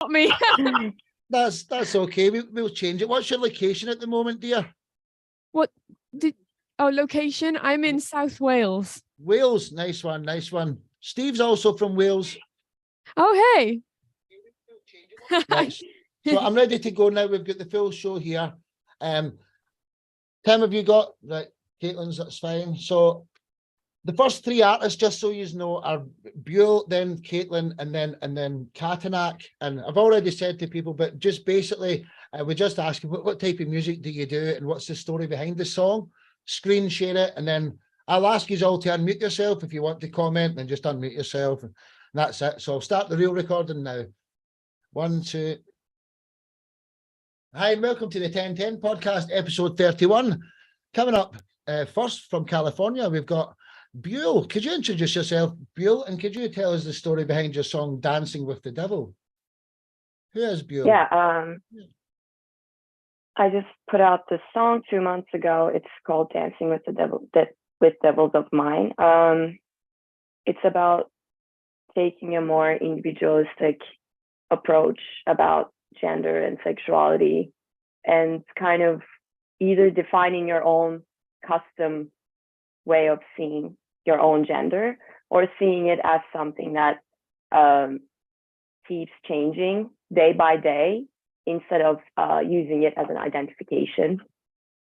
not me. That's okay. We'll change it. What's your location at the moment, dear? Location? I'm in South Wales. Wales, nice one, nice one. Steve's also from Wales. Oh, hey. Nice. So I'm ready to go now. We've got the full show here. Tim, have you got right? Caitlin's, that's fine. So the first three artists, just so you know, are Buell, then Caitlin, and then Katanak. And I've already said to people, but just basically, we just ask you what type of music do you do, and what's the story behind the song? Screen share it, and then I'll ask you all to unmute yourself if you want to comment. Then just unmute yourself, and that's it. So I'll start the real recording now. 1, 2. Hi, and welcome to the 1010 podcast, episode 31. Coming up first from California, we've got Buell. Could you introduce yourself, Buell, and could you tell us the story behind your song "Dancing with the Devil"? Who is Buell? Yeah, I just put out this song 2 months ago. It's called "Dancing with the Devil," with Devils of Mine. It's about taking a more individualistic approach about gender and sexuality, and kind of either defining your own custom way of seeing your own gender, or seeing it as something that keeps changing day by day, instead of using it as an identification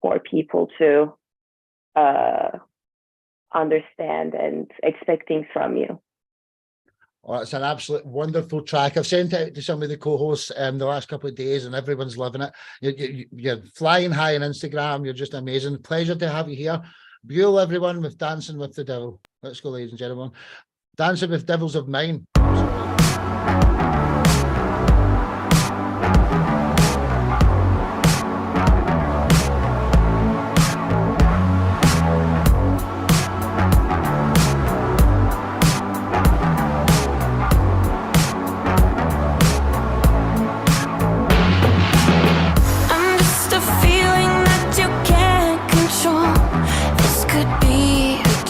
for people to understand and expect things from you. Oh, it's an absolute wonderful track. I've sent it out to some of the co-hosts the last couple of days, and everyone's loving it. You're flying high on Instagram. You're just amazing. Pleasure to have you here. Buell, everyone, with Dancing with the Devil. Let's go, ladies and gentlemen. Dancing with Devils of Mine.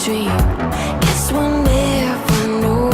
Dream. Guess we'll never know.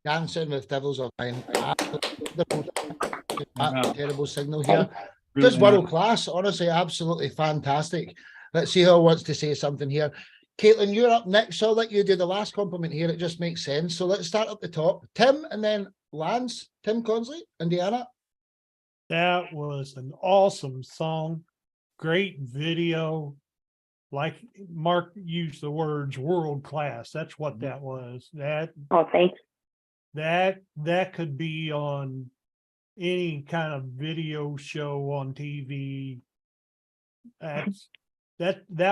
Dancing with Devils of Mine. Terrible signal here. Really Just world class, honestly, absolutely fantastic. Let's see who wants to say something here. Caitlin, you're up next, so I'll let you do the last compliment here. It just makes sense. So let's start at the top. Tim, and then Lance, Tim Consley, Indiana. That was an awesome song. Great video. Like Mark used the words world class. That's what that was. Oh, thank you. That could be on any kind of video show on TV. That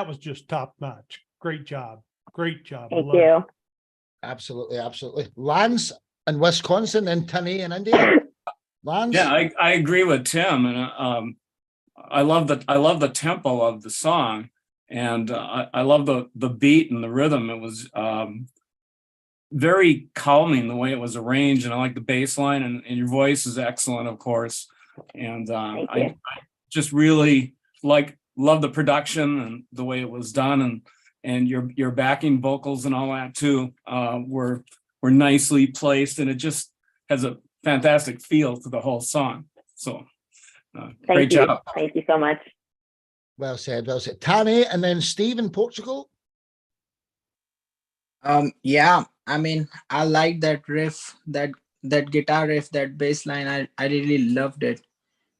was just top notch. Great job. Great job. Thank you. Absolutely, absolutely. Lance and Wisconsin and Tennessee and India. Lance? Yeah, I agree with Tim, and I love the tempo of the song, and I love the beat and the rhythm. It was very calming the way it was arranged, and I like the bass line, and your voice is excellent, of course. And I just really love the production and the way it was done, and your backing vocals and all that too were nicely placed, and it just has a fantastic feel to the whole song. So great job. Thank you so much. Well said, well said. Tani, and then Steve in Portugal. Yeah, I mean, I like that riff, that guitar riff, that bass line. I really loved it.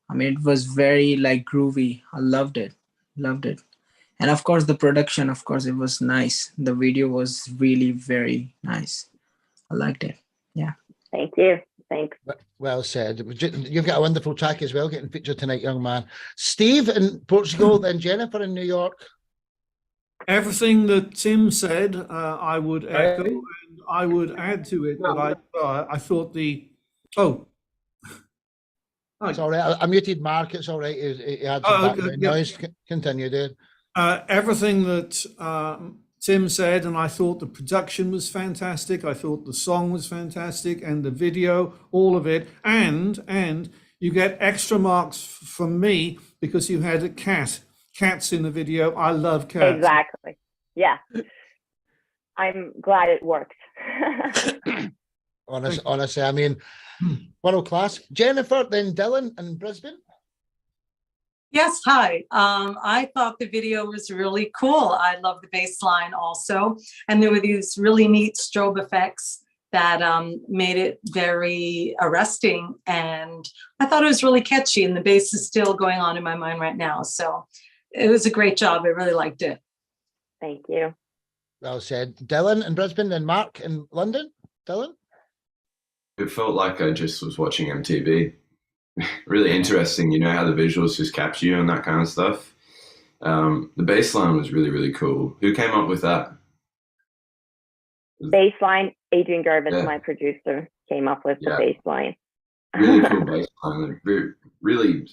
I mean, it was very like groovy. I loved it. And of course the production, of course, it was nice. The video was really very nice. I liked it. Yeah. Thank you. Thanks. Well said. You've got a wonderful track as well, getting featured tonight, young man. Steve in Portugal, then Jennifer in New York. Everything that Tim said, I would echo, and I would add to it that I thought It's all right. I muted Mark. It's all right. He had some background noise. Continue, dude. everything that Tim said, and I thought the production was fantastic. I thought the song was fantastic, and the video, all of it, and you get extra marks from me because you had cats in the video. I love cats. Exactly. Yeah. I'm glad it worked. Honestly, I mean, world class. Jennifer, then Dylan in Brisbane. Yes, hi. I thought the video was really cool. I love the bass line also. And there were these really neat strobe effects that made it very arresting. And I thought it was really catchy, and the bass is still going on in my mind right now. So it was a great job. I really liked it. Thank you. Well said. Dylan in Brisbane, then Mark in London. Dylan? It felt like I just was watching MTV. Really interesting, you know, how the visuals just capture you and that kind of stuff. The bass line was really, really cool. Who came up with that? Bass line, Adrian Garvin, my producer, came up with the bass line. Really cool bass line. Really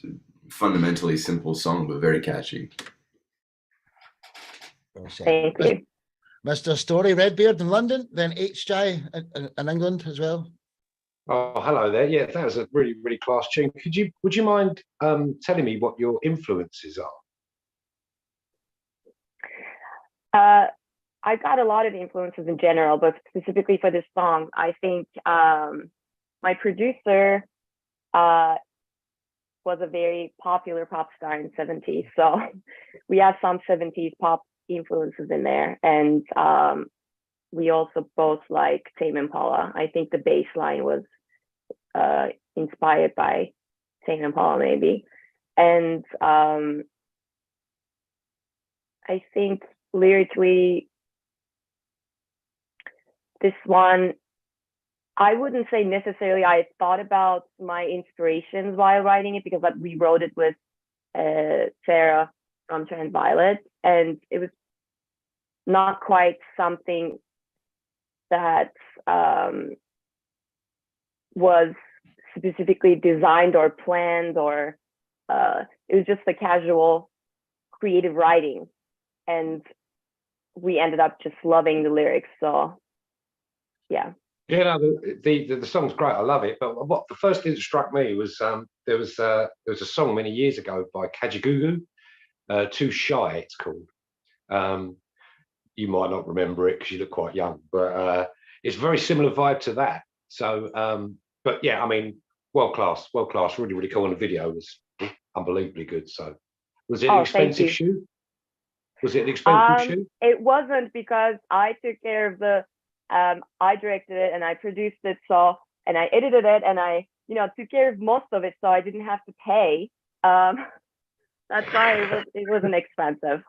fundamentally simple song, but very catchy. Well said. Thank you. Mr. Story, Redbeard in London, then HJ in England as well. Oh, hello there. Yeah, that was a really, really class tune. Would you mind telling me what your influences are? I got a lot of influences in general, but specifically for this song, I think my producer was a very popular pop star in the 70s. So we have some 70s pop influences in there. And we also both like Tame Impala. I think the bass line was inspired by Tame Impala maybe. And I think lyrically, this one, I wouldn't say necessarily I thought about my inspirations while writing it, because we wrote it with Sarah from Transviolet, and it was not quite something that was specifically designed or planned, or it was just a casual creative writing, and we ended up just loving the lyrics. So yeah. Yeah, no, the song's great. I love it. But what the first thing that struck me was there was a song many years ago by Kajagoogoo, Too Shy it's called. You might not remember it because you look quite young, but it's a very similar vibe to that. So, but yeah, I mean, world class, really, really cool. And the video was unbelievably good. So, was it an Oh, thank expensive you. shoot? Was it an expensive shoot? It wasn't, because I took care of the, I directed it and I produced it, so, and I edited it and I, took care of most of it, so I didn't have to pay. That's why it wasn't expensive.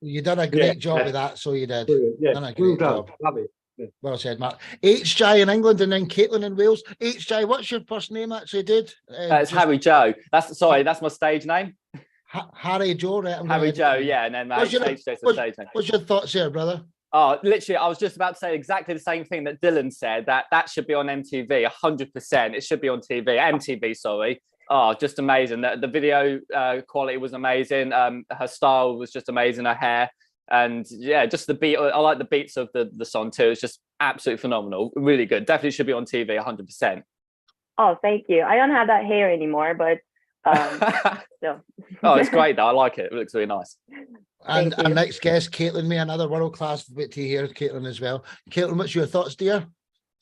You done a great job with that, so you did. Brilliant. Yeah, Done a well great done. job. Love it. Yeah. Well said, Mark. HJ in England and then Caitlin in Wales. HJ, what's your first name actually, dude? It's Harry Joe. That's my stage name. Harry Joe, right? Harry Joe, yeah, and then What's your, HJ's the stage name. what's your thoughts here, brother? Oh, literally, I was just about to say exactly the same thing that Dylan said, that should be on MTV, 100%. It should be on TV, MTV, sorry. Oh, just amazing. The video quality was amazing. Her style was just amazing, her hair. And yeah, just the beat. I like the beats of the song too. It's just absolutely phenomenal. Really good. Definitely should be on TV, 100%. Oh, thank you. I don't have that hair anymore, but still. Oh, it's great though. I like it. It looks really nice. And our next guest, Caitlin May, another world-class bit to hear, Caitlin as well. Caitlin, what's your thoughts, dear?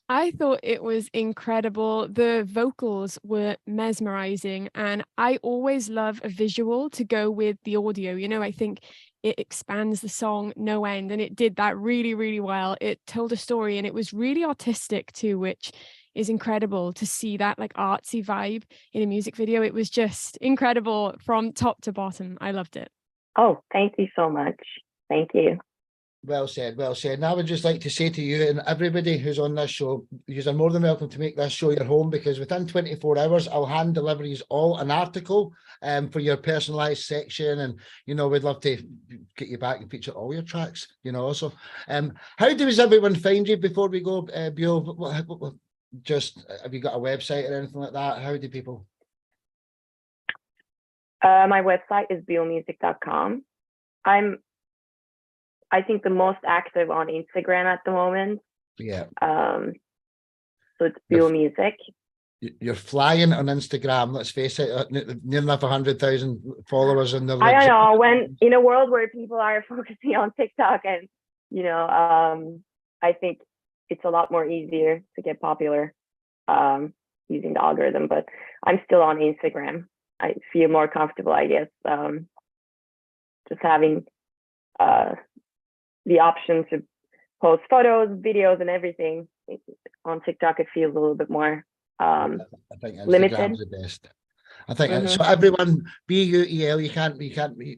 I thought it was incredible. The vocals were mesmerizing, and I always love a visual to go with the audio. I think it expands the song no end, and it did that really, really well. It told a story, and it was really artistic too, which is incredible to see that like artsy vibe in a music video. It was just incredible from top to bottom. I loved it. Oh, thank you so much. Thank you. Well said, well said. And I would just like to say to you and everybody who's on this show, you're more than welcome to make this show your home, because within 24 hours, I'll hand deliver you all an article for your personalised section. And, we'd love to get you back and feature all your tracks, also. How does everyone find you before we go, Bio? Just, have you got a website or anything like that? How do people? My website is biomusic.com. I think the most active on Instagram at the moment. Yeah. So it's biomusic. You're flying on Instagram. Let's face it, near enough 100,000 followers in the. I don't know, when in a world where people are focusing on TikTok, and I think it's a lot more easier to get popular using the algorithm. But I'm still on Instagram. I feel more comfortable, I guess, just having the option to post photos, videos, and everything. On TikTok, it feels a little bit more I think limited. Instagram's the best. I think so. Everyone, BUEL, you can't.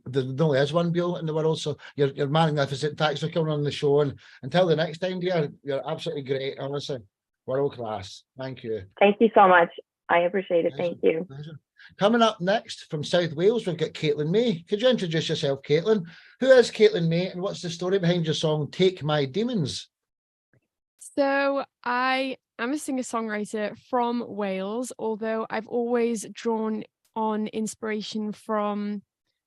There only is one Bill in the world, so you're magnificent. Thanks for coming on the show, and until the next time, dear, you're absolutely great. Honestly, world class. Thank you. Thank you so much. I appreciate it. Pleasure. Thank you. Pleasure. Coming up next from South Wales, we've got Caitlin May. Could you introduce yourself, Caitlin? Who is Caitlin May, and what's the story behind your song "Take My Demons"? So I am a singer-songwriter from Wales, although I've always drawn on inspiration from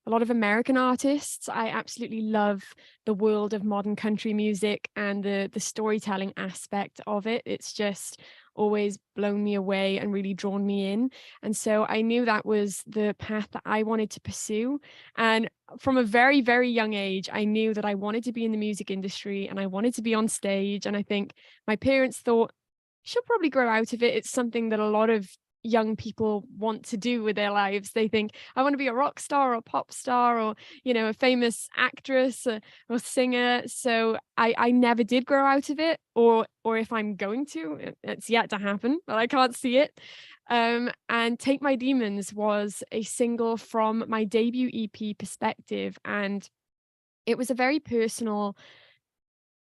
a lot of American artists. I absolutely love the world of modern country music and the storytelling aspect of it. It's just always blown me away and really drawn me in. And so I knew that was the path that I wanted to pursue. And from a very, very young age, I knew that I wanted to be in the music industry and I wanted to be on stage. And I think my parents thought, she'll probably grow out of it. It's something that a lot of young people want to do with their lives. They think, I want to be a rock star or a pop star or, a famous actress or singer. So I never did grow out of it, or if I'm going to, it's yet to happen, but I can't see it. And Take My Demons was a single from my debut EP, Perspective, and it was a very personal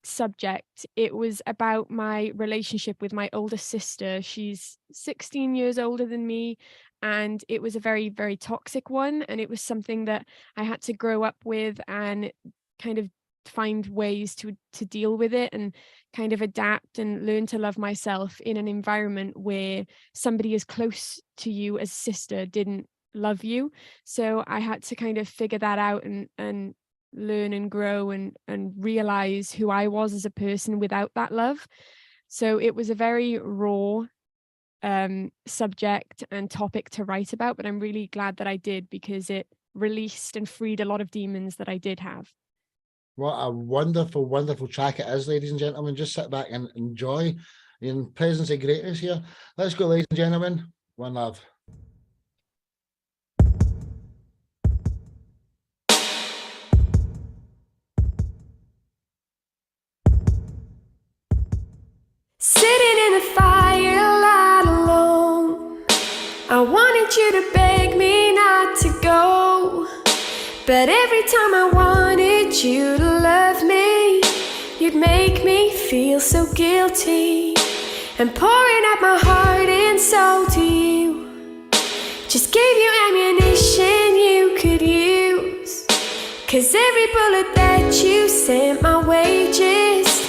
subject. It was about my relationship with my older sister. She's 16 years older than me, and it was a very, very toxic one, and it was something that I had to grow up with and kind of find ways to deal with it and kind of adapt and learn to love myself in an environment where somebody as close to you as a sister didn't love you. So I had to kind of figure that out and learn and grow and realize who I was as a person without that love. So it was a very raw subject and topic to write about, but I'm really glad that I did, because it released and freed a lot of demons that I did have. What a wonderful, wonderful track it is, ladies and gentlemen. Just sit back and enjoy. in presence of greatness here. Let's go, ladies and gentlemen. One love. Sitting in the firelight alone, I wanted you to beg me not to go. But every time I wanted you to love me, you'd make me feel so guilty. And pouring out my heart and soul to you just gave you ammunition you could use. 'Cause every bullet that you sent my way just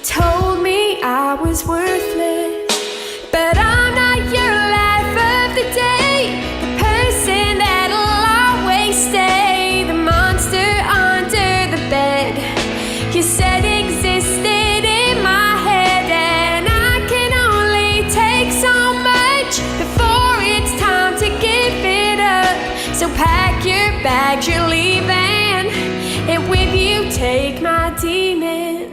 told me I was worthless. But I'm not your life of the day, the person that'll always stay, the monster under the bed you said existed in my head. And I can only take so much before it's time to give it up. So pack your bags, you're leaving, and with you take my demons.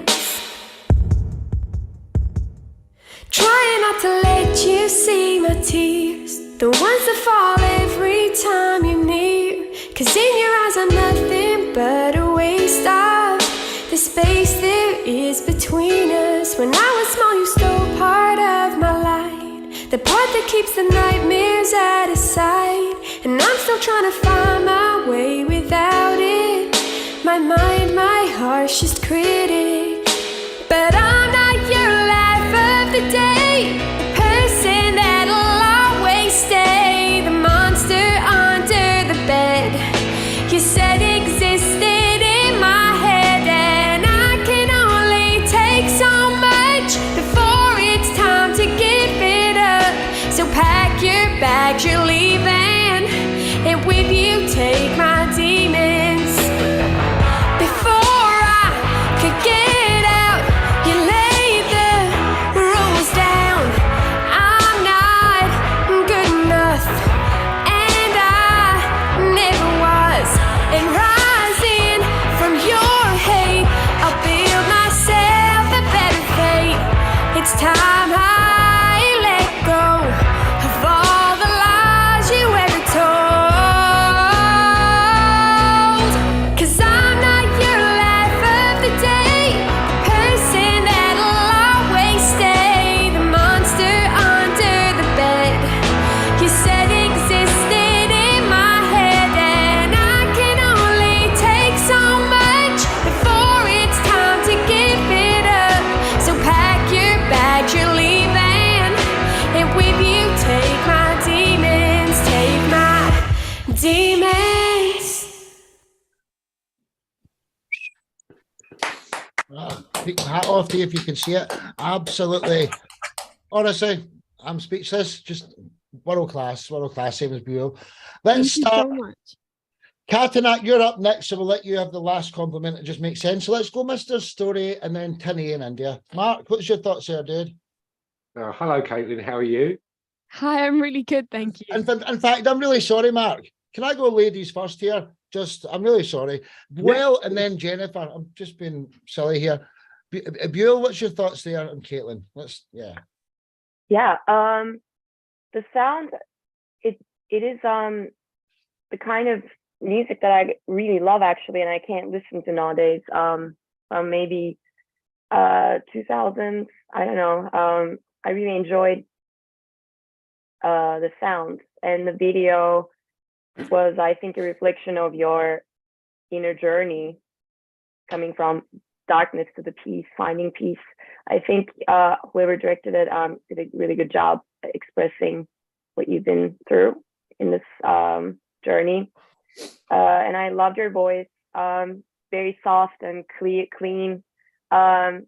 Trying not to let you see my tears, the ones that fall every time you're near. 'Cause in your eyes I'm nothing but a waste of the space there is between us. When I was small you stole part of my light, the part that keeps the nightmares out of sight. And I'm still trying to find my way without it, my mind, my harshest critic. But I'm not your life of the day, the person that'll always stay, the monster under the bed you said existed in my head. And I can only take so much before it's time to give it up. So pack your bags, you're leaving, and with you take my demons. Before I could get out, you laid the rules down. I'm not good enough, and I never was. And rising from your hate, I'll build myself a better fate. It's time I let go of all the lies you ever told. 'Cause I'm not your life of the day, the person that'll always stay, the monster under the bed you said existed in my head. And I can only take so much before it's time to give it up. So pack your bags, you're leaving, and with you take my demons, take my demons. Take my hat off to you if you can see it. Absolutely. Honestly, I'm speechless. Just world class, same as Buell. Let's Thank you start. so much. Katanat, you're up next, so we'll let you have the last compliment. It just makes sense. So let's go Mr. Story and then Tinny in India. Mark, what's your thoughts there, dude? Hello, Caitlin. How are you? Hi, I'm really good, thank you. In fact, I'm really sorry, Mark. Can I go ladies first here? I'm really sorry. Well, and then Jennifer. I'm just being silly here. Buell, what's your thoughts there? And Caitlin, Yeah, the sound, it is the kind of music that I really love actually, and I can't listen to nowadays. From maybe 2000s, I don't know. I really enjoyed the sound, and the video was, I think, a reflection of your inner journey, coming from darkness to the peace, finding peace. I think whoever directed it did a really good job expressing what you've been through in this journey. And I loved your voice, very soft and clean. I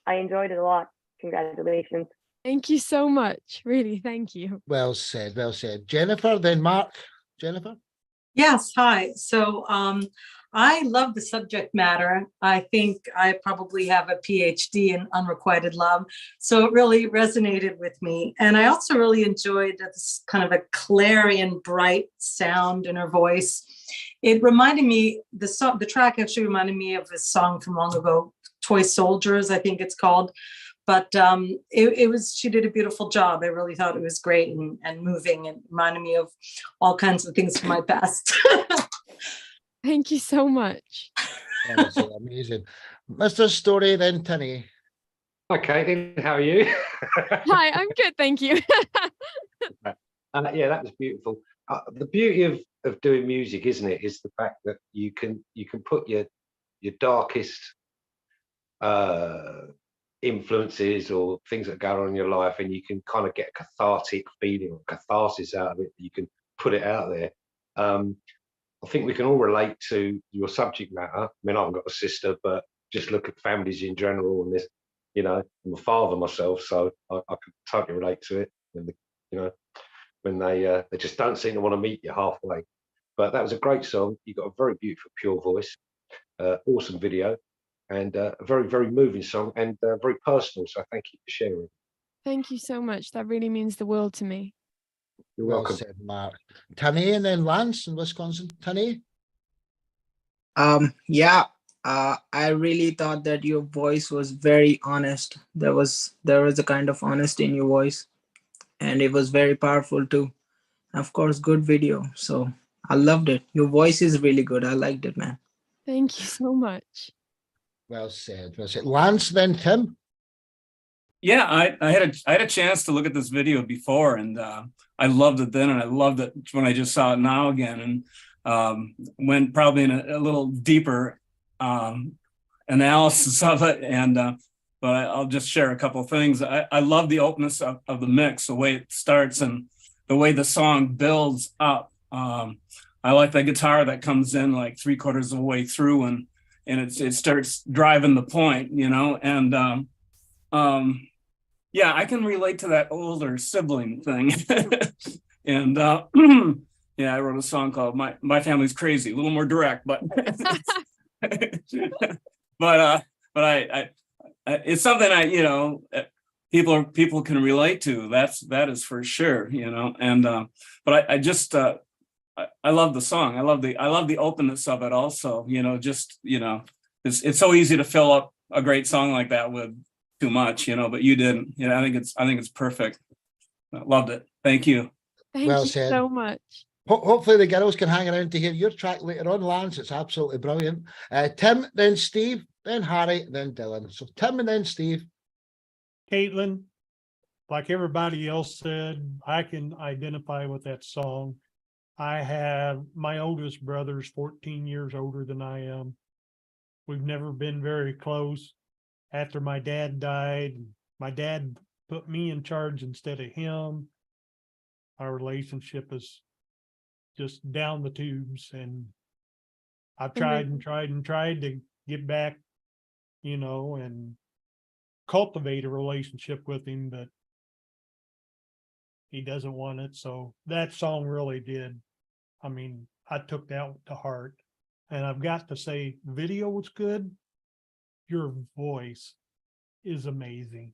enjoyed it a lot. Congratulations. Thank you so much. Really, thank you. Well said, well said. Jennifer, then Mark. Jennifer? Yes, hi. So I love the subject matter. I think I probably have a PhD in unrequited love. So it really resonated with me. And I also really enjoyed this kind of a clarion bright sound in her voice. It reminded me, the track actually reminded me of a song from long ago, Toy Soldiers, I think it's called, But she did a beautiful job. I really thought it was great and moving, and reminded me of all kinds of things from my past. Thank you so much. That's amazing. Mr. Story, then Tinny. Okay, how are you? Hi, I'm good, thank you. Yeah, that was beautiful. The beauty of doing music, isn't it, is the fact that you can put your darkest influences or things that go on in your life, and you can kind of get a cathartic feeling or catharsis out of it. You can put it out there. I think we can all relate to your subject matter. I mean, I haven't got a sister, but just look at families in general, and this, you know, I'm a father myself, so I can totally relate to it. And you know, when they just don't seem to want to meet you halfway. But that was a great song. You got a very beautiful, pure voice, awesome video, and a very, very moving song, and very personal. So thank you for sharing. Thank you so much. That really means the world to me. You're Well welcome. said, Mark. Tinny, and then Lance in Wisconsin. Tinny. Yeah, I really thought that your voice was very honest. There was a kind of honesty in your voice, and it was very powerful too. Of course, good video. So I loved it. Your voice is really good. I liked it, man. Thank you so much. Well said. Well said. Lance, then Tim. Yeah, I had a chance to look at this video before, and I loved it then, and I loved it when I just saw it now again, and went probably in a little deeper analysis of it. And but I'll just share a couple of things. I love the openness of the mix, the way it starts and the way the song builds up. I like the guitar that comes in like 3/4 of the way through, and it starts driving the point, you know, and yeah, I can relate to that older sibling thing. And yeah, I wrote a song called My Family's Crazy, a little more direct, but but I it's something people can relate to. That is for sure, you know. And but I just I love the song. I love the openness of it also, you know. Just, you know, it's so easy to fill up a great song like that with too much, you know, but you didn't. You know, I think it's perfect. Loved it. Thank you. Thank Well you said. so much. Hopefully the girls can hang around to hear your track later on, Lance. It's absolutely brilliant. Tim, then Steve, then Harry, then Dylan. So Tim and then Steve. Caitlin, like everybody else said, I can identify with that song. I have my oldest brother's 14 years older than I am. We've never been very close. After my dad died, my dad put me in charge instead of him. Our relationship is just down the tubes, and I've tried and tried and tried to get back, you know, and cultivate a relationship with him, but he doesn't want it. So that song really did. I mean, I took that to heart, and I've got to say, the video was good. Your voice is amazing.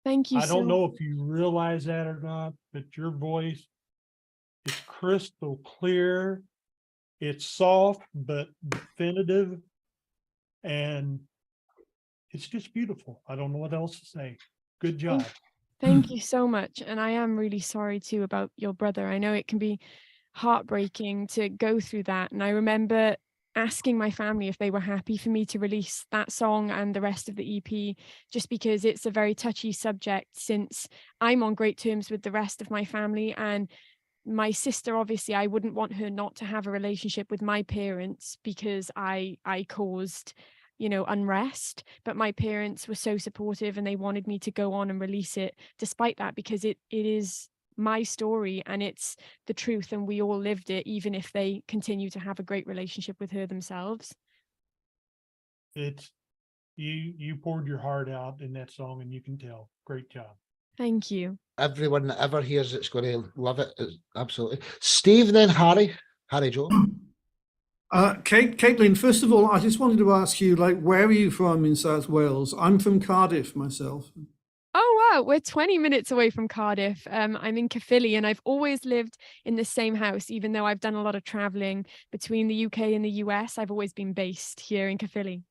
Thank you. I don't know if you realize that or not, but your voice is crystal clear. It's soft but definitive, and it's just beautiful. I don't know what else to say. Good job. Thank you so much. And I am really sorry too about your brother. I know it can be heartbreaking to go through that. And I remember asking my family if they were happy for me to release that song and the rest of the EP, just because it's a very touchy subject, since I'm on great terms with the rest of my family. And my sister, obviously, I wouldn't want her not to have a relationship with my parents because I caused, you know, unrest. But my parents were so supportive, and they wanted me to go on and release it despite that, because it is my story and it's the truth, and we all lived it, even if they continue to have a great relationship with her themselves. It's you poured your heart out in that song, and you can tell. Great job. Thank you. Everyone that ever hears it's going to love it. It's absolutely. Steve, then Harry Joe. Caitlin, first of all, I just wanted to ask you, like, where are you from in South Wales? I'm from Cardiff myself. Oh, wow. We're 20 minutes away from Cardiff. I'm in Caerphilly, and I've always lived in the same house, even though I've done a lot of traveling between the UK and the US. I've always been based here in Caerphilly.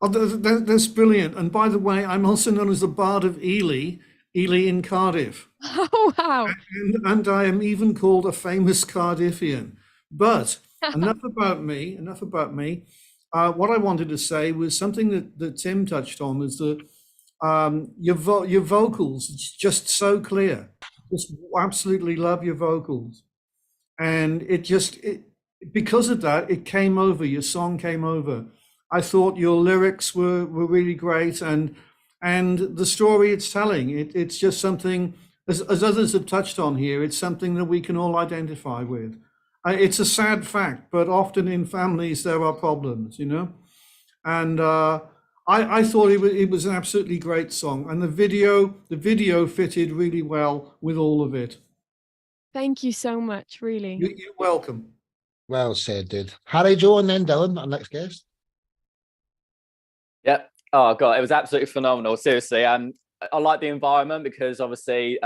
Oh, that's brilliant. And by the way, I'm also known as the Bard of Ely, Ely in Cardiff. Oh, wow. And I am even called a famous Cardiffian. But enough about me, enough about me. What I wanted to say was something that Tim touched on, was that your vocals, it's just so clear. Just absolutely love your vocals. And because of that, it came over, your song came over. I thought your lyrics were really great, and the story it's telling, it's just something, as others have touched on here, it's something that we can all identify with. It's a sad fact, but often in families there are problems, you know. And I thought it was an absolutely great song, and the video fitted really well with all of it. Thank you so much, really. You're welcome. Well said, dude. Harry, Joe, and then Dylan, our next guest. Yep. Oh god, it was absolutely phenomenal. Seriously, I like the environment because obviously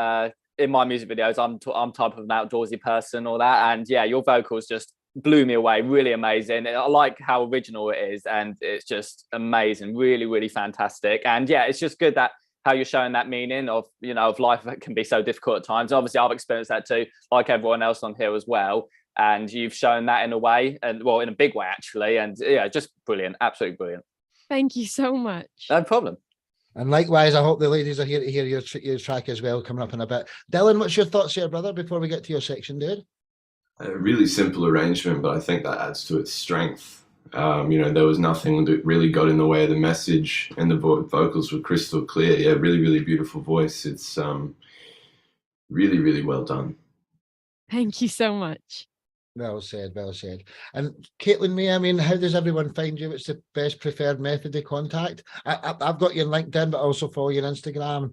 in my music videos, I'm type of an outdoorsy person, all that, and yeah, your vocals just blew me away. Really amazing. I like how original it is, and it's just amazing. Really, really fantastic. And yeah, it's just good that how you're showing that meaning of, you know, of life that can be so difficult at times. Obviously, I've experienced that too, like everyone else on here as well. And you've shown that in a way, and well, in a big way actually. And yeah, just brilliant, absolutely brilliant. Thank you so much. No problem. And likewise, I hope the ladies are here to hear your track as well coming up in a bit. Dylan, what's your thoughts here, brother, before we get to your section, dude? A really simple arrangement, but I think that adds to its strength. You know, there was nothing that really got in the way of the message, and the vocals were crystal clear. Yeah, really, really beautiful voice. It's really, really well done. Thank you so much. Well said, well said. And Caitlin May, I mean, how does everyone find you? What's the best preferred method of contact? I've got you on LinkedIn, but I also follow you on Instagram.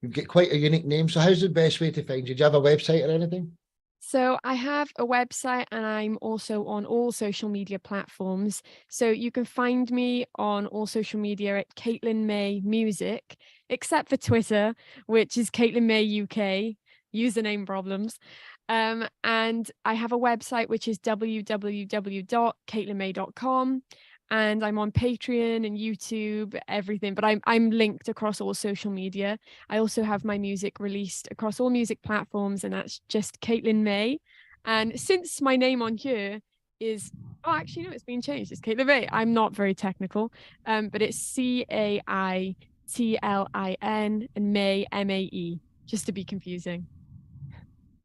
You get quite a unique name. So how's the best way to find you? Do you have a website or anything? So I have a website, and I'm also on all social media platforms. So you can find me on all social media at Caitlin May Music, except for Twitter, which is Caitlin May UK, username problems. And I have a website, which is www.caitlinmay.com. And I'm on Patreon and YouTube, everything, but I'm linked across all social media. I also have my music released across all music platforms, and that's just Caitlin May. And since my name on here is, oh, actually, no, it's been changed. It's Caitlin May. I'm not very technical, but it's CAITLIN and May, MAE, just to be confusing.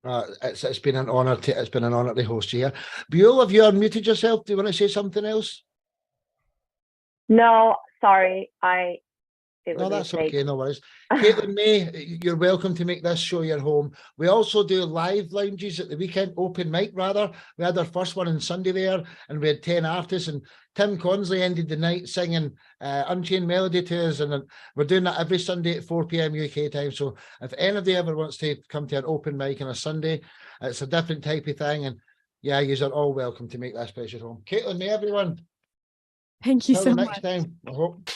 It's been an honor to host you here. Buell, have you unmuted yourself? Do you want to say something else? No, sorry. No, that's okay. No worries. Caitlin May, you're welcome to make this show your home. We also do live lounges at the weekend, open mic rather. We had our first one on Sunday there, and we had 10 artists, and Tim Consley ended the night singing Unchained Melody to us, and we're doing that every Sunday at 4 p.m. UK time. So if anybody ever wants to come to an open mic on a Sunday, it's a different type of thing, and yeah, you are all welcome to make this place your home. Caitlin May, everyone. Thank you so much. Next time, I hope.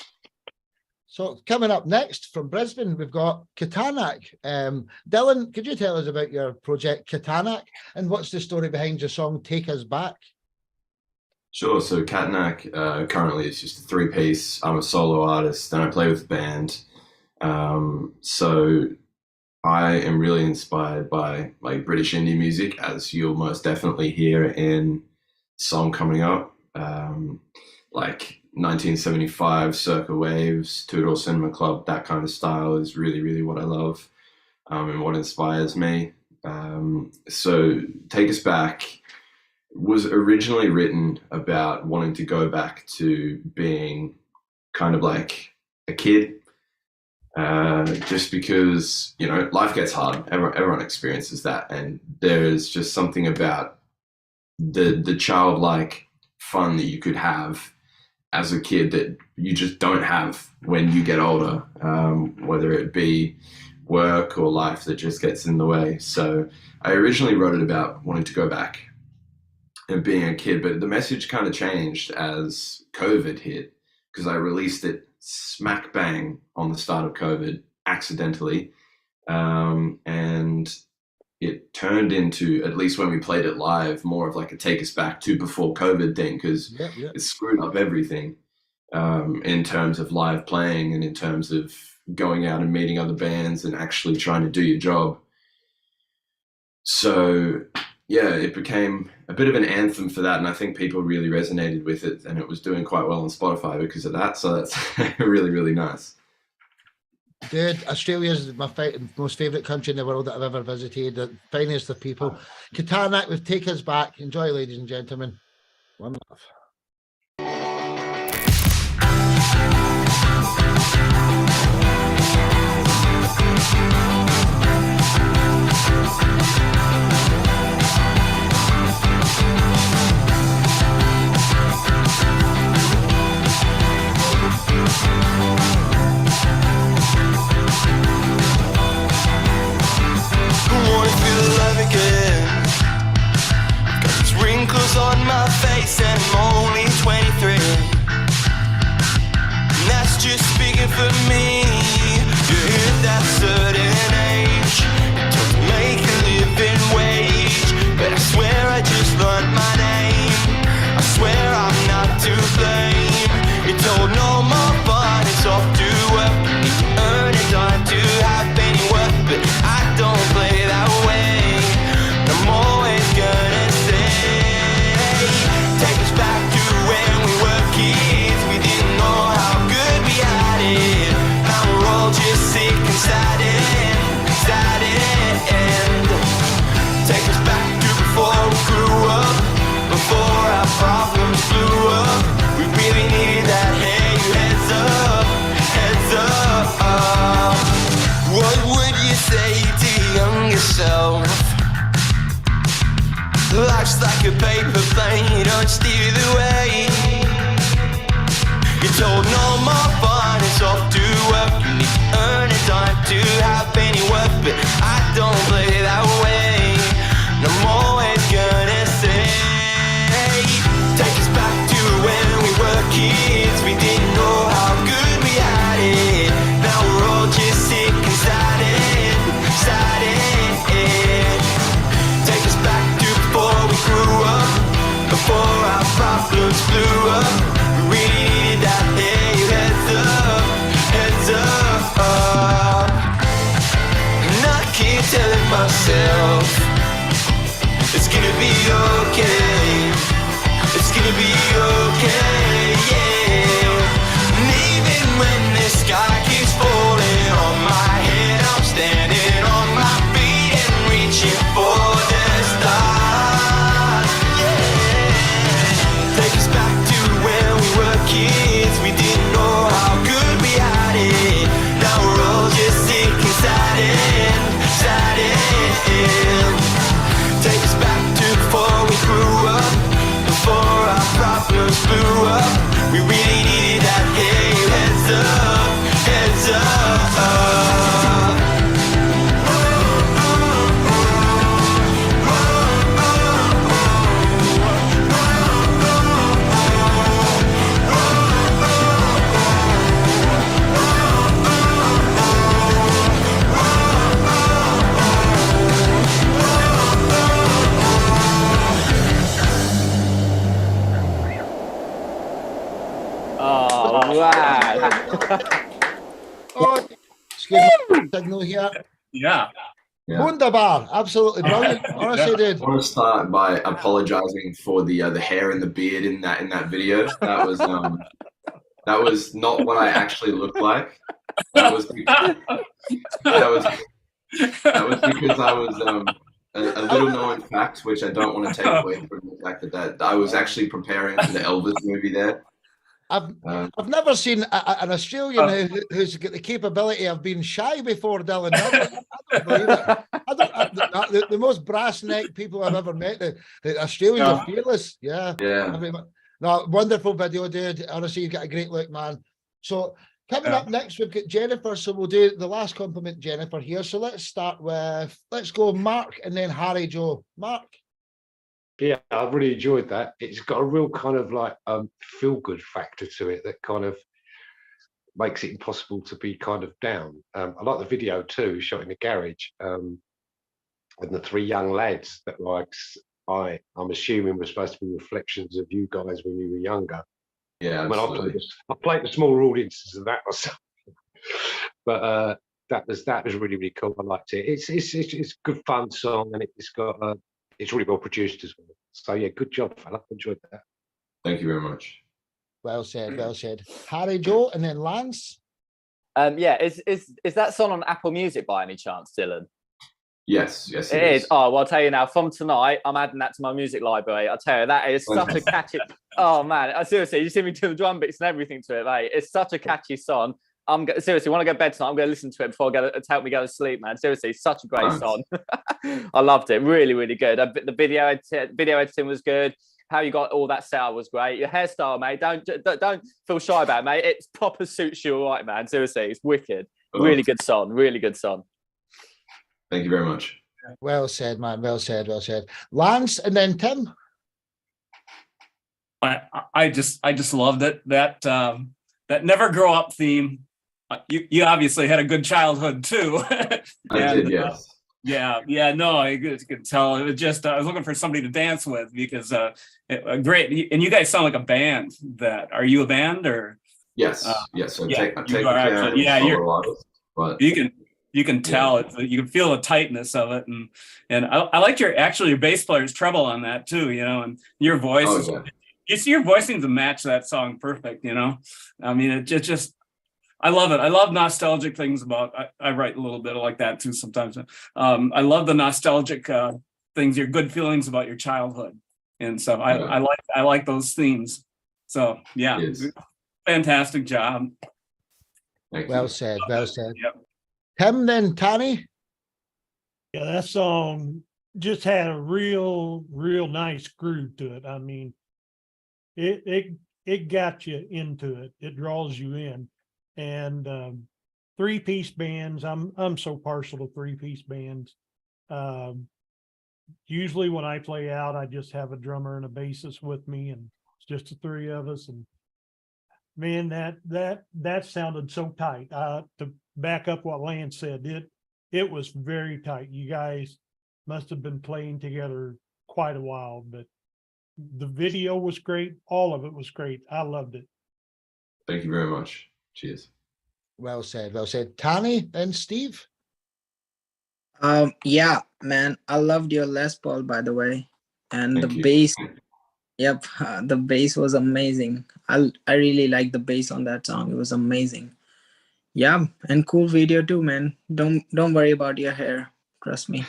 So coming up next from Brisbane, we've got Katanak. Dylan, could you tell us about your project Katanak, and what's the story behind your song Take Us Back? Sure. So Katanak currently is just a 3-piece. I'm a solo artist and I play with a band. So I am really inspired by like British indie music, as you'll most definitely hear in song coming up. Like 1975 Circa Waves, Two Door Cinema Club, that kind of style is really, really what I love and what inspires me. So Take Us Back was originally written about wanting to go back to being kind of like a kid, just because, you know, life gets hard. Everyone experiences that, and there's just something about the childlike fun that you could have as a kid that you just don't have when you get older, whether it be work or life that just gets in the way. So I originally wrote it about wanting to go back and being a kid, but the message kind of changed as COVID hit, because I released it smack bang on the start of COVID accidentally. And it turned into, at least when we played it live, more of like a take us back to before COVID thing, because it screwed up everything. in terms of live playing and in terms of going out and meeting other bands and actually trying to do your job. So yeah, it became a bit of an anthem for that, and I think people really resonated with it, and it was doing quite well on Spotify because of that. So that's really, really nice. Dude, Australia is my most favourite country in the world that I've ever visited. The finest of people. Katana would take us back. Enjoy, ladies and gentlemen. One love. Wrinkles on my face and I'm only 23, and that's just speaking for me. You hit that certain age, you told to make a living wage, but I swear I just learned my name. I swear I'm not to blame. You told no more fun, it's off to work. You need to earn it, don't have to have any work, but I don't play that way. I'm always gonna say, take us back to when we were kids. We didn't know how good we had it. Now we're all just sick and saddened. Take us back to before we grew up, before our problems blew up. We really needed that, hey, heads up, heads up. What would you say to your younger self? Life's like a paper plane, don't steer the way. You're told no more fun, it's off to work. You need to earn it, don't have to have any work, but I don't play that way. And I'm always gonna say, take us back to when we were kids. We didn't know how good we had it. Now we're all just sick and saddened. Take us back to before we grew up, before our problems blew up. We really needed that, hey, heads up, heads up. And I keep telling myself, it's gonna be okay, it's gonna be okay, yeah. And even when the sky keeps falling on my head, I'm standing on my feet and reaching for the stars, yeah. Take us back to when we were kids. We didn't know how good we had it. Now we're all just sick and saddened. Take us back to before we grew up, before our problems blew up. We really needed that, hey, heads up, heads up. Oh, wow. Oh, excuse me, signal here. Yeah. Wunderbar, absolutely brilliant. Honestly, dude. I want to start by apologizing for the hair and the beard in that video. That was not what I actually looked like. That was because I was a little known fact, which I don't want to take away from the fact that I was actually preparing for the Elvis movie there. I've never seen an Australian who's got the capability of being shy before, Dylan. I don't believe it. The most brass neck people I've ever met. The Australians are fearless. Yeah. No, wonderful video, dude. Honestly, you've got a great look, man. So coming up next, we've got Jennifer. So we'll do the last compliment, Jennifer, here. So let's go Mark and then Harry Joe. Mark. Yeah, I've really enjoyed that. It's got a real kind of like feel-good factor to it that kind of makes it impossible to be kind of down. I like the video too, shot in the garage, and the three young lads that I'm assuming were supposed to be reflections of you guys when you were younger. Yeah, I mean, absolutely. I played the smaller audiences of that myself, but that was really really cool. I liked it. It's a good fun song, and it's really well produced as well. So yeah, good job, fella. Enjoyed that. Thank you very much. Well said, well said. Harry, Joe, and then Lance. Yeah, is that song on Apple Music by any chance, Dylan? Yes, yes, It is. Oh, well, I'll tell you now, from tonight, I'm adding that to my music library. I'll tell you, that is such a catchy. Oh, man. Seriously, you see me do the drum beats and everything to it, mate. It's such a catchy song. Seriously, when I go to bed tonight, I'm going to listen to it before to help me go to sleep, man. Seriously, such a great song. I loved it. Really, really good. The video editing was good. How you got all that set up was great. Your hairstyle, mate. Don't feel shy about it, mate. It proper suits you all right, man. Seriously, it's wicked. Really good song. Really good song. Thank you very much. Well said, man. Well said, well said. Lance, and then Tim. I just loved it. That never grow up theme. You obviously had a good childhood too. I did, yes. No, I could tell. It was just I was looking for somebody to dance with because great. And you guys sound like a band. Are you a band or? Yes, yes. I take you are actually, but you can tell it. You can feel the tightness of it, and I liked your bass player's treble on that too. And your voice. You see, your voice seems to match that song perfect. I mean, it just. I love it. I love nostalgic things about. I write a little bit like that too sometimes. I love the nostalgic things, your good feelings about your childhood, and so I like those themes. So yeah, fantastic job. Well said. Well said. Yep. Tim, then Tani. Yeah, that song just had a real nice groove to it. I mean, it got you into it. It draws you in. And 3-piece bands, I'm so partial to 3-piece bands. Usually when I play out, I just have a drummer and a bassist with me, and it's just the three of us. And man, that sounded so tight. To back up what Lance said, it was very tight. You guys must have been playing together quite a while, but the video was great. All of it was great. I loved it. Thank you very much. Cheers. Well said. Well said. Tani, then Steve. Yeah, man, I loved your Les Paul, by the way, and Thank the you. bass. Yep, the bass was amazing. I really liked the bass on that song. It was amazing. Yeah, and cool video too, man. Don't worry about your hair. Trust me.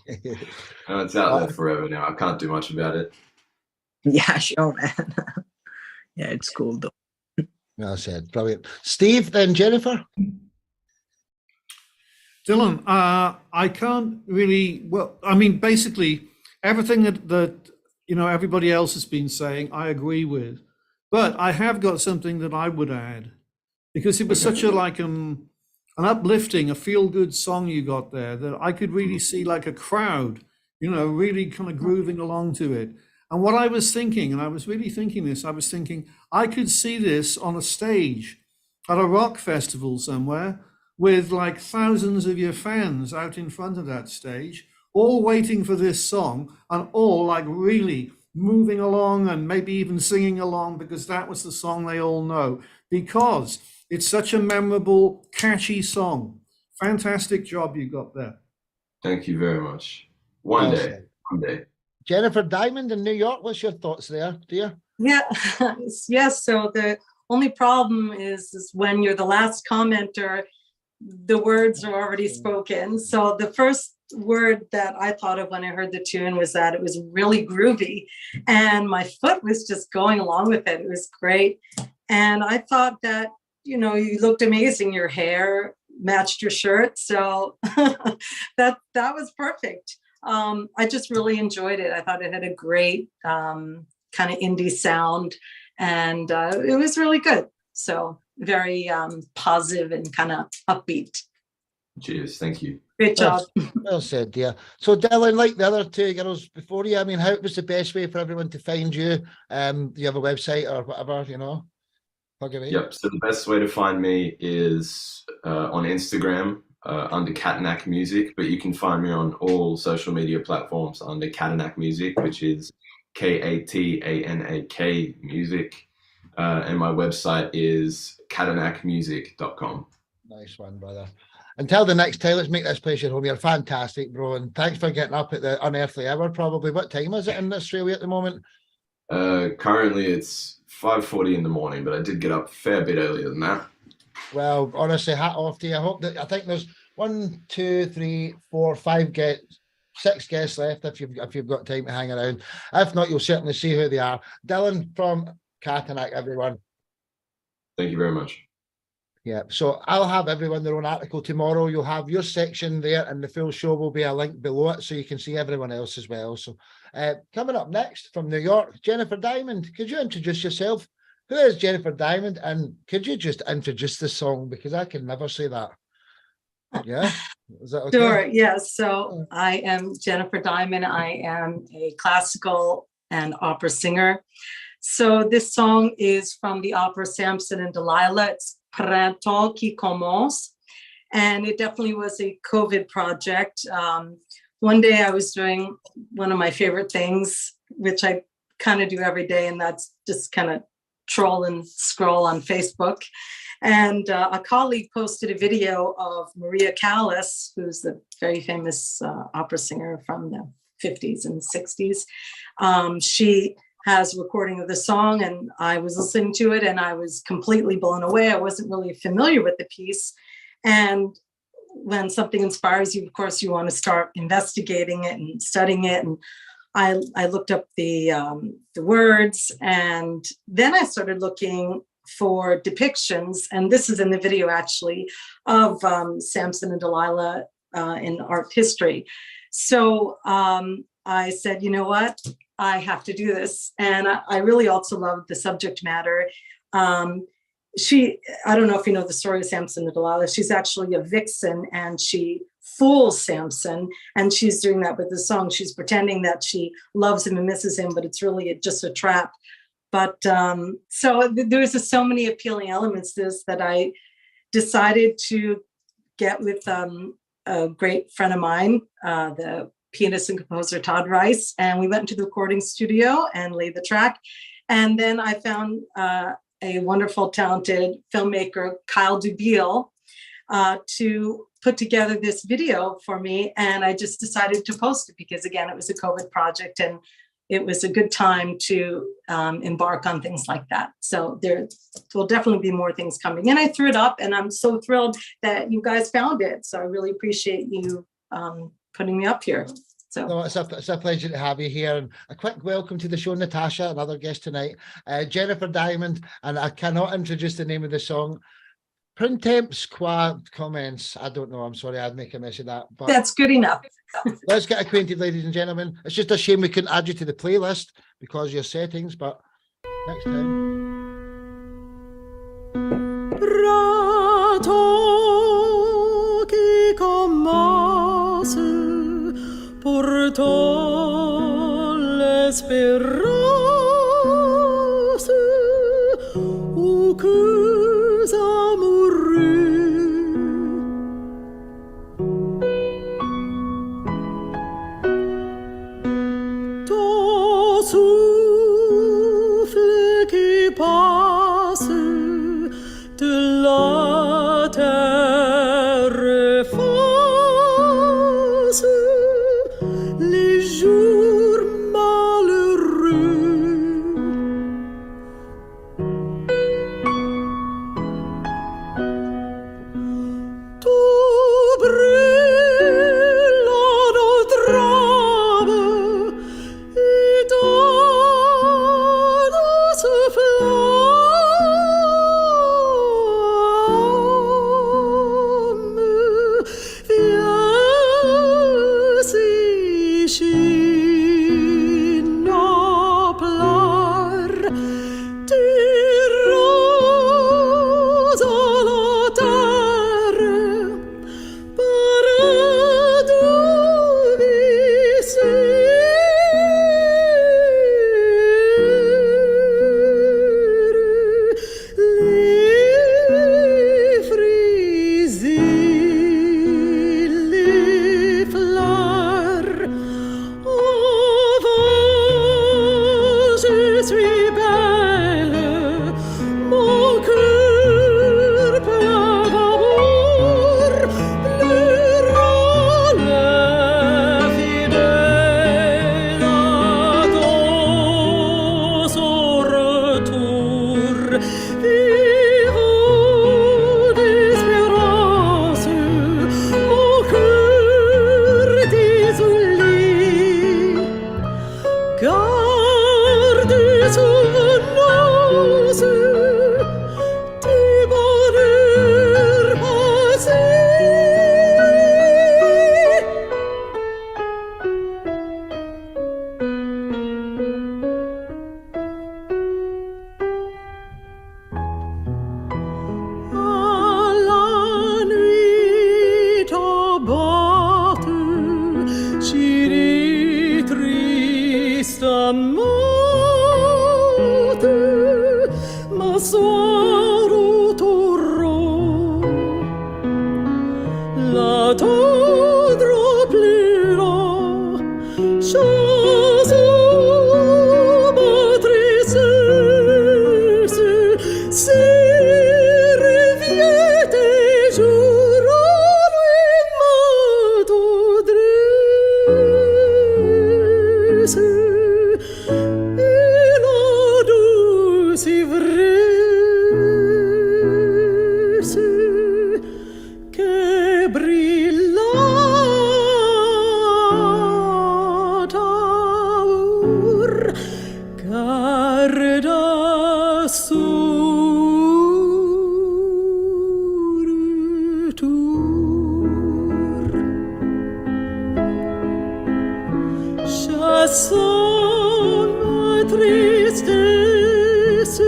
It's out there forever now. I can't do much about it. Yeah, sure, man. Yeah, it's cool though. Well said. Brilliant. Steve, then Jennifer. Dylan, I can't really. Well, I mean, basically everything that everybody else has been saying, I agree with. But I have got something that I would add, because it was such an uplifting, a feel-good song you got there that I could really see like a crowd, really kind of grooving along to it. And what I was thinking, and I was really thinking this, I was thinking I could see this on a stage at a rock festival somewhere with like thousands of your fans out in front of that stage, all waiting for this song and all like really moving along and maybe even singing along because that was the song they all know, because it's such a memorable, catchy song. Fantastic job you got there. Thank you very much. One day. Jennifer Diamond in New York, what's your thoughts there, dear? Yeah, yes. So the only problem is when you're the last commenter, the words are already spoken. So the first word that I thought of when I heard the tune was that it was really groovy, and my foot was just going along with it. It was great. And I thought that, you looked amazing. Your hair matched your shirt. So that was perfect. I just really enjoyed it. I thought it had a great kind of indie sound, and it was really good. So very positive and kind of upbeat. Cheers. Thank you. Great job. Well said, dear. So Dylan, like the other two girls before you, I mean, how was the best way for everyone to find you? Do you have a website or whatever, Plug away. Yep. So the best way to find me is on Instagram under Katanak Music, but you can find me on all social media platforms under Katanak Music, which is Katanak Music. and my website is catanacmusic.com. Nice one, brother. Until the next time, let's make this place your home. You're fantastic, bro. And thanks for getting up at the unearthly hour, probably. What time is it in Australia at the moment? Currently it's 5:40 in the morning, but I did get up a fair bit earlier than that. Well, honestly, hat off to you. I think there's 1, 2, 3, 4, 5 guests, 6 guests left if you've got time to hang around. If not, you'll certainly see who they are. Dylan from Catanac, everyone. Thank you very much. Yeah, so I'll have everyone their own article tomorrow. You'll have your section there, and the full show will be a link below it, so you can see everyone else as well. So coming up next from New York, Jennifer Diamond. Could you introduce yourself? Who is Jennifer Diamond? And could you just introduce the song? Because I can never say that. Yeah, is that okay? Sure, yes. So I am Jennifer Diamond. I am a classical and opera singer. So this song is from the opera Samson and Delilah. It's Printemps qui commence. And it definitely was a COVID project. One day I was doing one of my favorite things, which I kind of do every day, and that's just kind of troll and scroll on Facebook. And a colleague posted a video of Maria Callas, who's the very famous opera singer from the 50s and 60s. She has a recording of the song, and I was listening to it and I was completely blown away. I wasn't really familiar with the piece. And when something inspires you, of course, you want to start investigating it and studying it. And I looked up the words, and then I started looking for depictions, and this is in the video actually, of Samson and Delilah in art history. So I said, you know what, I have to do this. And I really also loved the subject matter. I don't know if you know the story of Samson and Delilah. She's actually a vixen, and she fools Samson, and she's doing that with the song. She's pretending that she loves him and misses him, but it's really just a trap. But so there's just so many appealing elements to this that I decided to get with a great friend of mine, the pianist and composer Todd Rice, and we went into the recording studio and laid the track. And then I found a wonderful, talented filmmaker, Kyle Dubiel, to put together this video for me. And I just decided to post it because, again, it was a COVID project, and it was a good time to embark on things like that. So there will definitely be more things coming. And I threw it up, and I'm so thrilled that you guys found it. So I really appreciate you putting me up here. So no, it's a pleasure to have you here. And a quick welcome to the show, Natasha, another guest tonight. Jennifer Diamond, and I cannot introduce the name of the song. Printemps qua comments. I don't know. I'm sorry, I'd make a mess of that. But that's good enough. Let's get acquainted, ladies and gentlemen. It's just a shame we couldn't add you to the playlist because of your settings, but next time. Printemps qui commence, pourtant l'espérance, ou que amoureux. Ton souffle qui passe de la terre efface les jours malheureux. Tout brûle en notre âme et dans nos flammes vivant d'espérance, mon cœur désolé garde souvenance du bonheur passé. À la nuit tombante, j'irai tristement m'asseoir au torrent, l'attendre en pleurant, chassant ma tristesse. Si revient tes jours en lui ma tendresse, et la douce ivresse que brillant amour garda son retour. Chassant ma tristesse,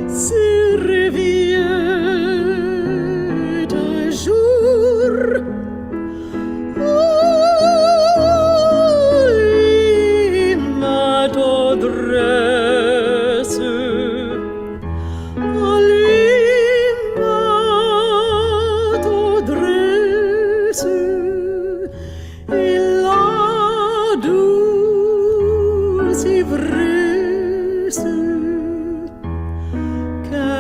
si revient un jour, oh, lui ma tendresse, oh, lui ma tendresse, et la douce ivresse que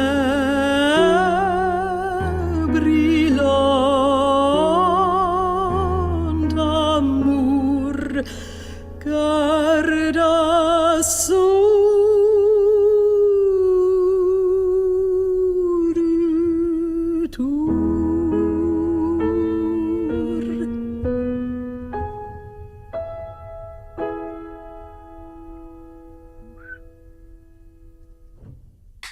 brillant amour garda son retour.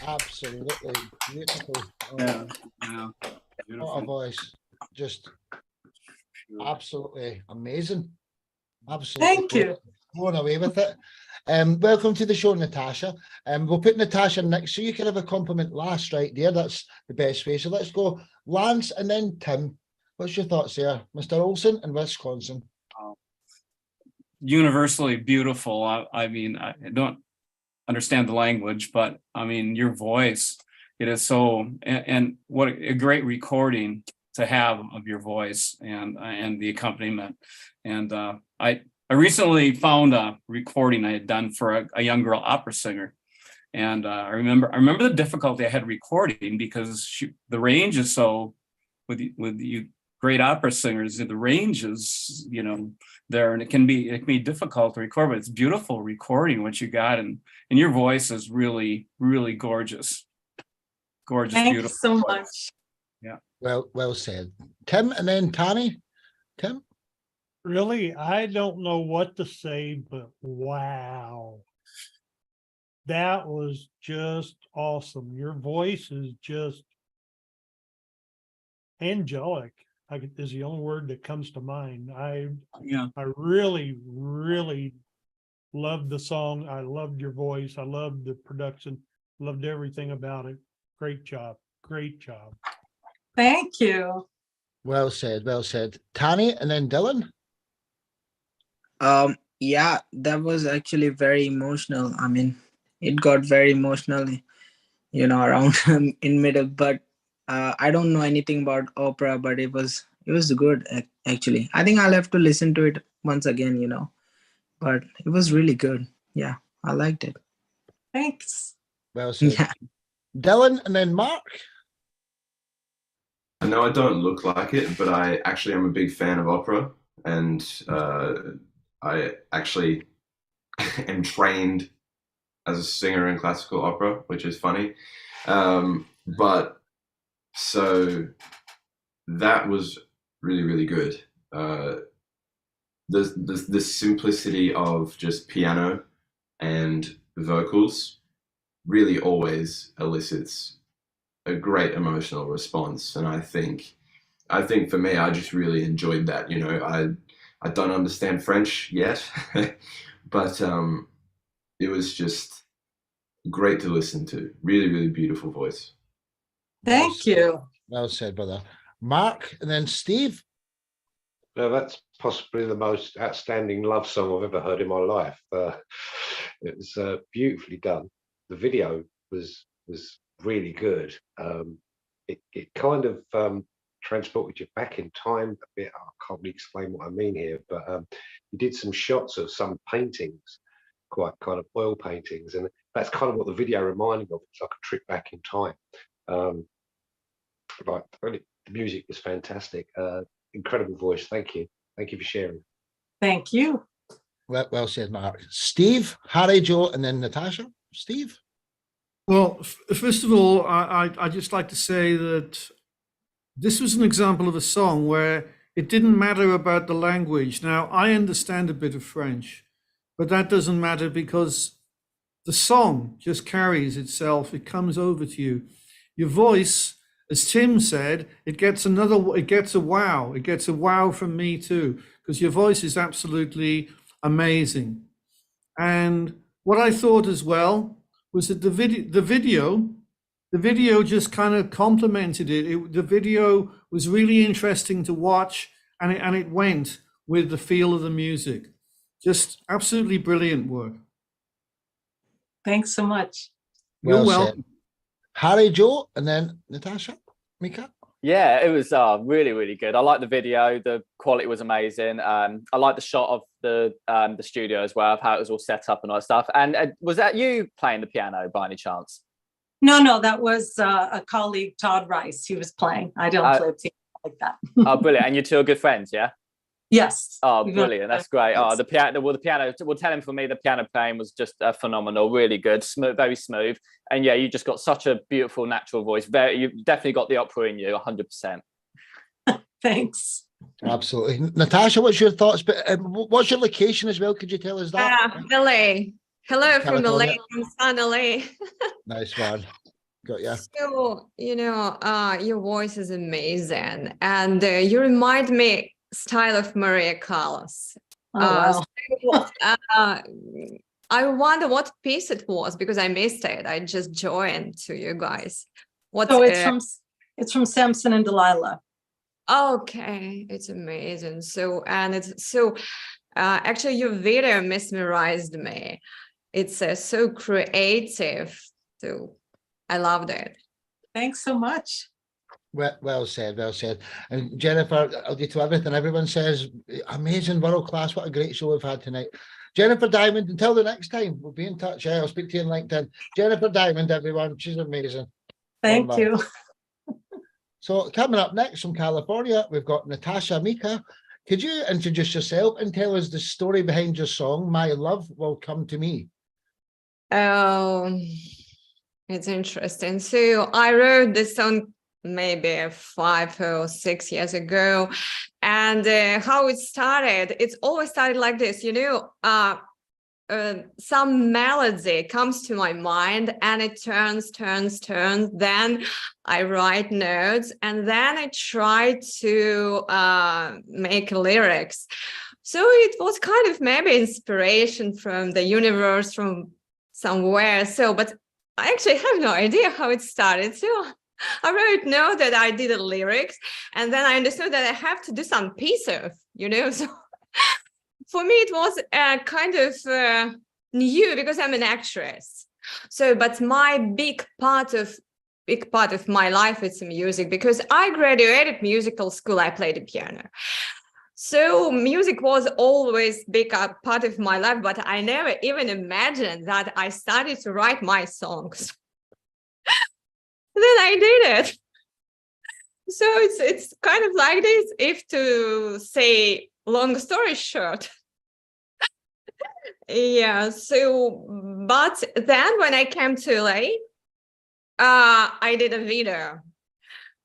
Absolutely beautiful. Oh, Yeah. Yeah. what a Beautiful. voice. Just absolutely amazing. Absolutely. Thank you. Blown away with it. Welcome to the show, Natasha. We'll put Natasha next so you can have a compliment last right there. That's the best way. So let's go Lance and then Tim. What's your thoughts there, Mr. Olsen in Wisconsin? Universally beautiful. I mean, I don't understand the language, but I mean, your voice, it is so, and what a great recording to have of your voice and the accompaniment. And I recently found a recording I had done for a young girl opera singer. And I remember the difficulty I had recording because the range is so, with you great opera singers, the range is, there, and it can be difficult to record, but it's beautiful recording what you got, and your voice is really, really gorgeous. Gorgeous, Thank beautiful. you so voice. much. Yeah. Well said. Tim and then Tammy. Tim? Really, I don't know what to say, but wow. That was just awesome. Your voice is just angelic. Is the only word that comes to mind. I really, really loved the song. I loved your voice. I loved the production. Loved everything about it. Great job. Great job. Thank you. Well said. Well said. Tani and then Dylan. Yeah, that was actually very emotional. I mean, it got very emotional, around in middle, but I don't know anything about opera, but it was good actually. I think I'll have to listen to it once again, but it was really good. Yeah, I liked it. Thanks. Well said. Yeah. Dylan and then Mark. I know I don't look like it, but I actually am a big fan of opera, and I actually am trained as a singer in classical opera, which is funny. But so that was really, really good. The simplicity of just piano and vocals really always elicits a great emotional response. And I think for me, I just really enjoyed that. You know, I don't understand French yet, but it was just great to listen to. Really, really beautiful voice. Thank you. Well said, brother. Mark, and then Steve. No, that's possibly the most outstanding love song I've ever heard in my life. It was beautifully done. The video was really good. It kind of transported you back in time a bit. I can't really explain what I mean here, but you did some shots of some paintings, quite kind of oil paintings, and that's kind of what the video reminded me of. It's like a trip back in time. Like really, the music was fantastic. Incredible voice. Thank you for sharing. Thank you. Well said, Mark. Steve, Harry, Joe, and then Natasha. Steve. Well, first of all, I just like to say that this was an example of a song where it didn't matter about the language. Now, I understand a bit of French, but that doesn't matter because the song just carries itself. It comes over to you. Your voice, as Tim said, it gets a wow. It gets a wow from me too, because your voice is absolutely amazing. And what I thought as well was that the video just kind of complemented it. The video was really interesting to watch, and it went with the feel of the music. Just absolutely brilliant work. Thanks so much. You're welcome. Harry, Joe, and then Natasha, Mika. Yeah, it was really, really good. I like the video. The quality was amazing. I like the shot of the studio as well, of how it was all set up and all that stuff. And was that you playing the piano by any chance? No, that was a colleague, Todd Rice. He was playing. I don't play piano like that. Oh, brilliant. And you two are good friends, yeah? Yes. Oh, brilliant. That's great. Oh, the piano, we'll tell him for me, the piano playing was just phenomenal, really good, smooth, very smooth. And yeah, you just got such a beautiful, natural voice. You've definitely got the opera in you, 100%. Thanks. Absolutely. Natasha, what's your thoughts? But what's your location as well? Could you tell us that? LA. Hello from California. LA, from Sun LA. Nice one. Got ya. So, your voice is amazing. And you remind me style of Maria Callas. Oh, wow. I wonder what piece it was because I missed it. I just joined to you guys. So it's from Samson and Delilah. Okay, it's amazing. So actually your video mesmerized me. It's so creative. So I loved it. Thanks so much. Well said, well said. And Jennifer, I'll do to everything everyone says. Amazing, world class. What a great show we've had tonight. Jennifer Diamond, until the next time, we'll be in touch. I'll speak to you on LinkedIn. Jennifer Diamond, everyone. She's amazing. Thank you. So coming up next from California, we've got Natasha Mika. Could you introduce yourself and tell us the story behind your song, My Love Will Come to Me? It's interesting. So I wrote this song maybe 5 or 6 years ago, and how it started, it's always started like this, some melody comes to my mind and it turns, then I write notes and then I try to make lyrics. So it was kind of maybe inspiration from the universe, from somewhere. So, but I actually have no idea how it started. So I wrote note that I did the lyrics, and then I understood that I have to do some piece of, so for me it was kind of new because I'm an actress. So, but my big part of my life is music, because I graduated musical school. I played the piano. So music was always big part of my life, but I never even imagined that I started to write my songs. Then I did it. So it's kind of like this, if to say long story short. Yeah, so but then when I came to LA, I did a video.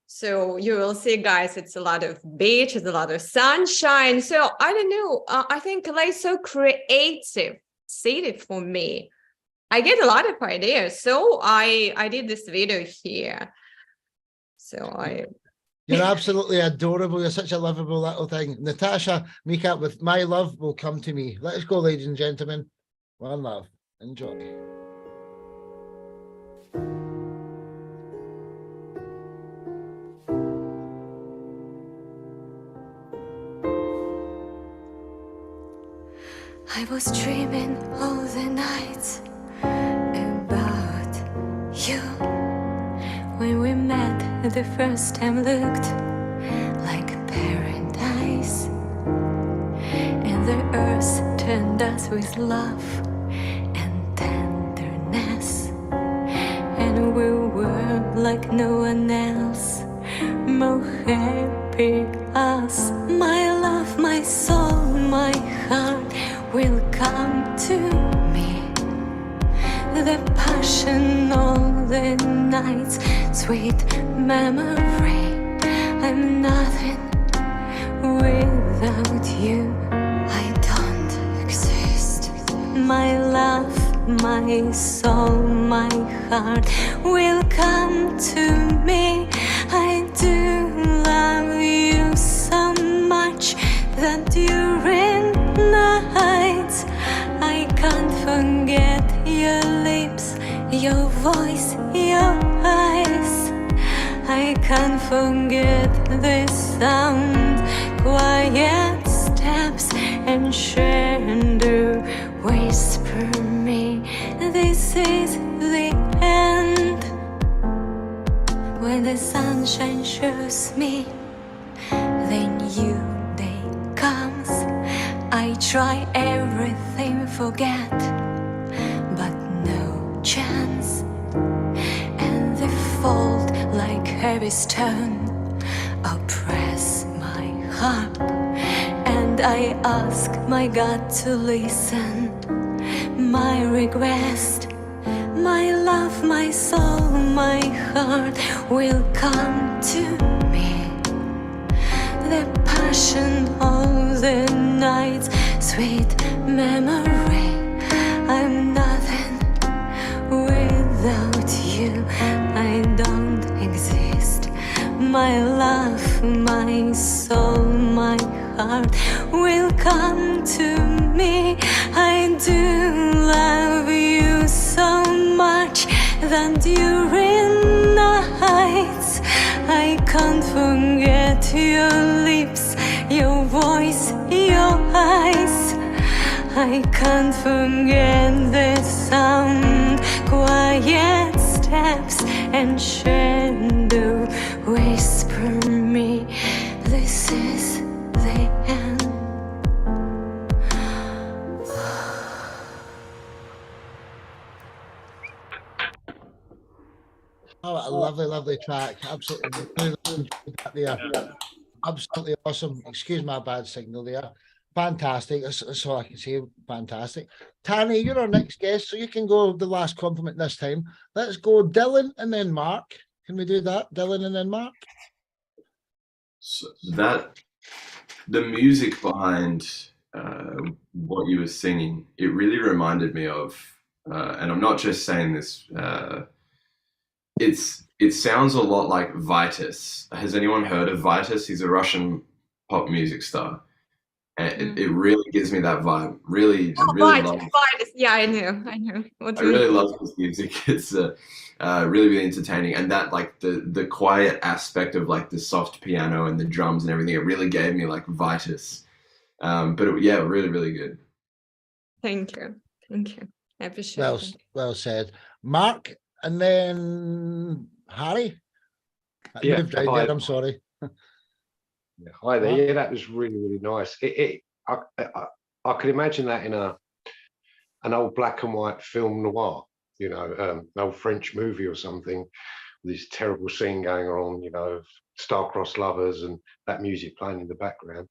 So you will see, guys, it's a lot of beach, it's a lot of sunshine. So I don't know, I think LA is so creative city for me. I get a lot of ideas. So I did this video here. So You're absolutely adorable. You're such a lovable little thing. Natasha, Mika, with My Love Will Come to Me. Let's go, ladies and gentlemen. One love. Enjoy. I was dreaming all the nights about you. When we met the first time, looked like paradise, and the earth turned us with love and tenderness, and we were like no one else, more happy us. My love, my soul, my heart will come to me. The passion, all the nights, sweet memory. I'm nothing without you. I don't exist. My love, my soul, my heart will come to me. I do love you so much that during nights I can't forget your lips, your voice, your eyes. I can't forget the sound, quiet steps and shadow whisper me. This is the end. When the sunshine shows me, the new day comes. I try everything, forget, but no chance. And the fault like heavy stone oppress my heart, and I ask my God to listen my request. My love, my soul, my heart will come to me. The passion, all the nights, sweet memory. I'm nothing without you. I don't exist. My love, my soul, my heart will come to me. I do love you so much that during nights I can't forget your lips, your voice, your eyes. I can't forget the sound, quiet steps and shadow whisper me. This is the end. Oh, a lovely, lovely track. Absolutely. Really enjoyed that there. Absolutely awesome. Excuse my bad signal there. Fantastic. That's all I can say. Fantastic. Tanny, you're our next guest, so you can go the last compliment this time. Let's go Dylan and then Mark. Can we do that? Dylan and then Mark? So the music behind what you were singing, it really reminded me of, and I'm not just saying this, it sounds a lot like Vitus. Has anyone heard of Vitus? He's a Russian pop music star. And it really gives me that vibe. Really, oh, really Vitus, love. Vitus. Yeah, I know. What I really love his music. It's really, really entertaining, and that like the quiet aspect of like the soft piano and the drums and everything. It really gave me like Vitus. Yeah, really, really good. Thank you. I appreciate it. Well said. Mark and then Harry. I Yeah, moved right hi. there, I'm sorry. Yeah, hi there. Yeah, that was really, really nice. I could imagine that in an old black and white film noir, an old French movie or something, with this terrible scene going on, of star-crossed lovers and that music playing in the background.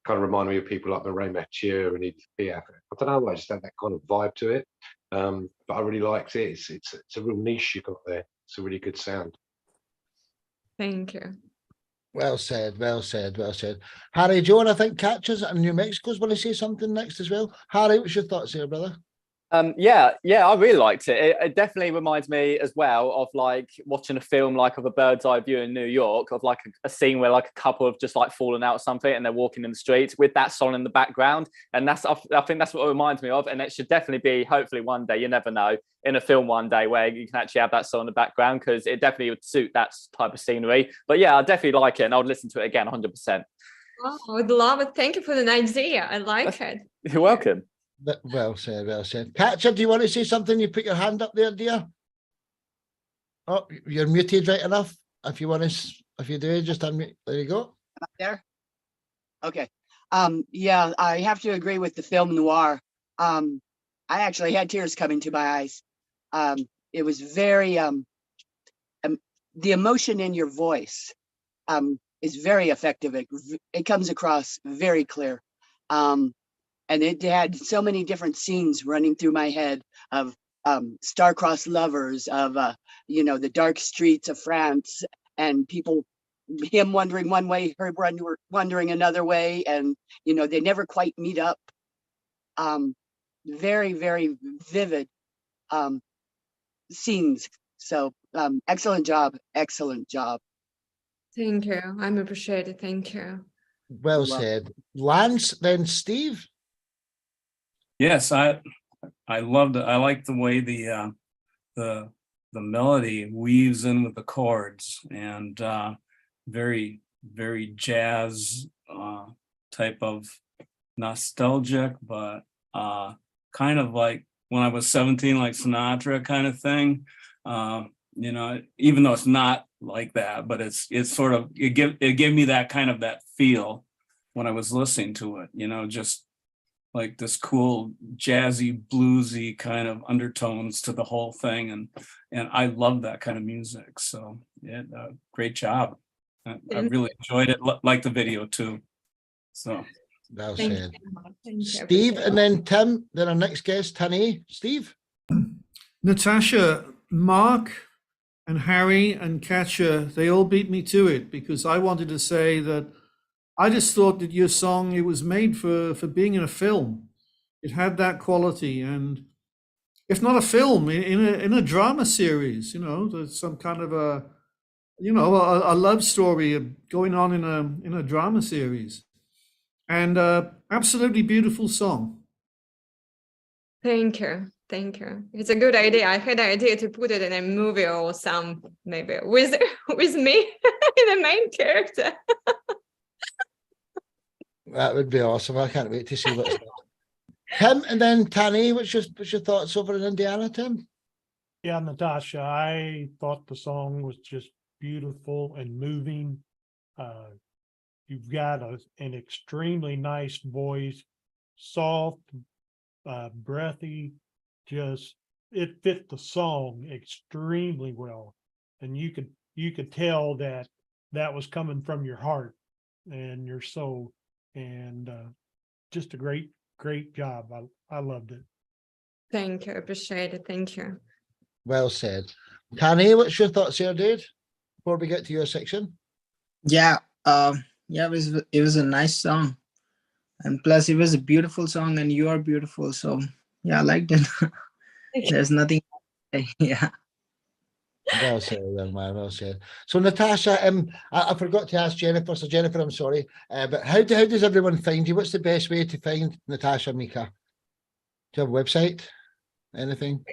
kind of reminded me of people like Mireille Mathieu and Edith Piaf. I don't know, I just had that kind of vibe to it. But I really liked it. It's a real niche you got there. It's a really good sound. Thank you. Well said, well said, well said. Harry Joan, I think, catches it, and New Mexico's want to say something next as well. Harry, what's your thoughts here, brother? Yeah, I really liked it. It definitely reminds me as well of like watching a film like of a bird's eye view in New York, of like a scene where like a couple have just like fallen out or something and they're walking in the streets with that song in the background. And I think that's what it reminds me of. And it should definitely be, hopefully one day, you never know, in a film one day where you can actually have that song in the background, because it definitely would suit that type of scenery. But yeah, I definitely like it, and I would listen to it again 100%. Oh, I would love it. Thank you for the idea. I like it. You're welcome. Well said, well said. Catcher, do you want to say something? You put your hand up there, dear. Oh, you're muted right enough. If you want to, if you do, just unmute. There you go. Up there. Okay. Yeah, I have to agree with the film noir. I actually had tears coming to my eyes. It was very the emotion in your voice is very effective. It comes across very clear. And it had so many different scenes running through my head of star-crossed lovers, of the dark streets of France, and people, him wandering one way, her wandering another way, and they never quite meet up. Very, very vivid scenes. So excellent job, excellent job. Thank you. I'm appreciated. Thank you. Well said. Lance, then Steve. Yes, I loved it. I like the way the melody weaves in with the chords, and very, very jazz type of nostalgic, but kind of like when I was 17, like Sinatra kind of thing. Even though it's not like that, but it's sort of, it gave me that kind of that feel when I was listening to it, just like this cool jazzy bluesy kind of undertones to the whole thing, and I love that kind of music. So yeah, great job. I really enjoyed it. Like the video too. So well said. Steve, and then Tim, then our next guest, Tani. Steve. Natasha, Mark and Harry and Katja, they all beat me to it, because I wanted to say that I just thought that your song, it was made for being in a film. It had that quality, and if not a film, in a drama series, there's some kind of a love story going on in a drama series, and absolutely beautiful song. Thank you. Thank you. It's a good idea. I had an idea to put it in a movie or some, maybe with me in the main character. That would be awesome. I can't wait to see what's Tim, and then Tani, what's your thoughts over in Indiana, Tim? Yeah, Natasha, I thought the song was just beautiful and moving. You've got an extremely nice voice, soft, breathy, just it fit the song extremely well. And you could tell that was coming from your heart and your soul. And just a great job. I loved it. Thank you. Appreciate it. Thank you. Well said. Tani, what's your thoughts here, dude, before we get to your section? Yeah, it was a nice song, and plus it was a beautiful song, and you are beautiful, so yeah, I liked it. There's nothing. Yeah. Well said, young man. Well said. So, Natasha, I forgot to ask Jennifer. So, Jennifer, I'm sorry, but how does everyone find you? What's the best way to find Natasha Mika? Do you have a website? Anything?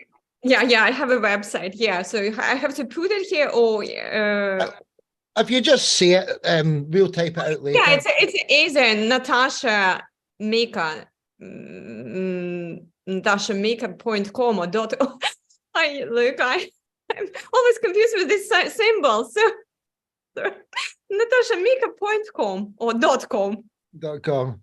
Yeah, I have a website. Yeah, so I have to put it here, or if you just say it, we'll type it out later. Yeah, it's easy. Natasha Mika, natashamika.com or dot. I'm always confused with this symbol. So natashamika.com or .com. .com.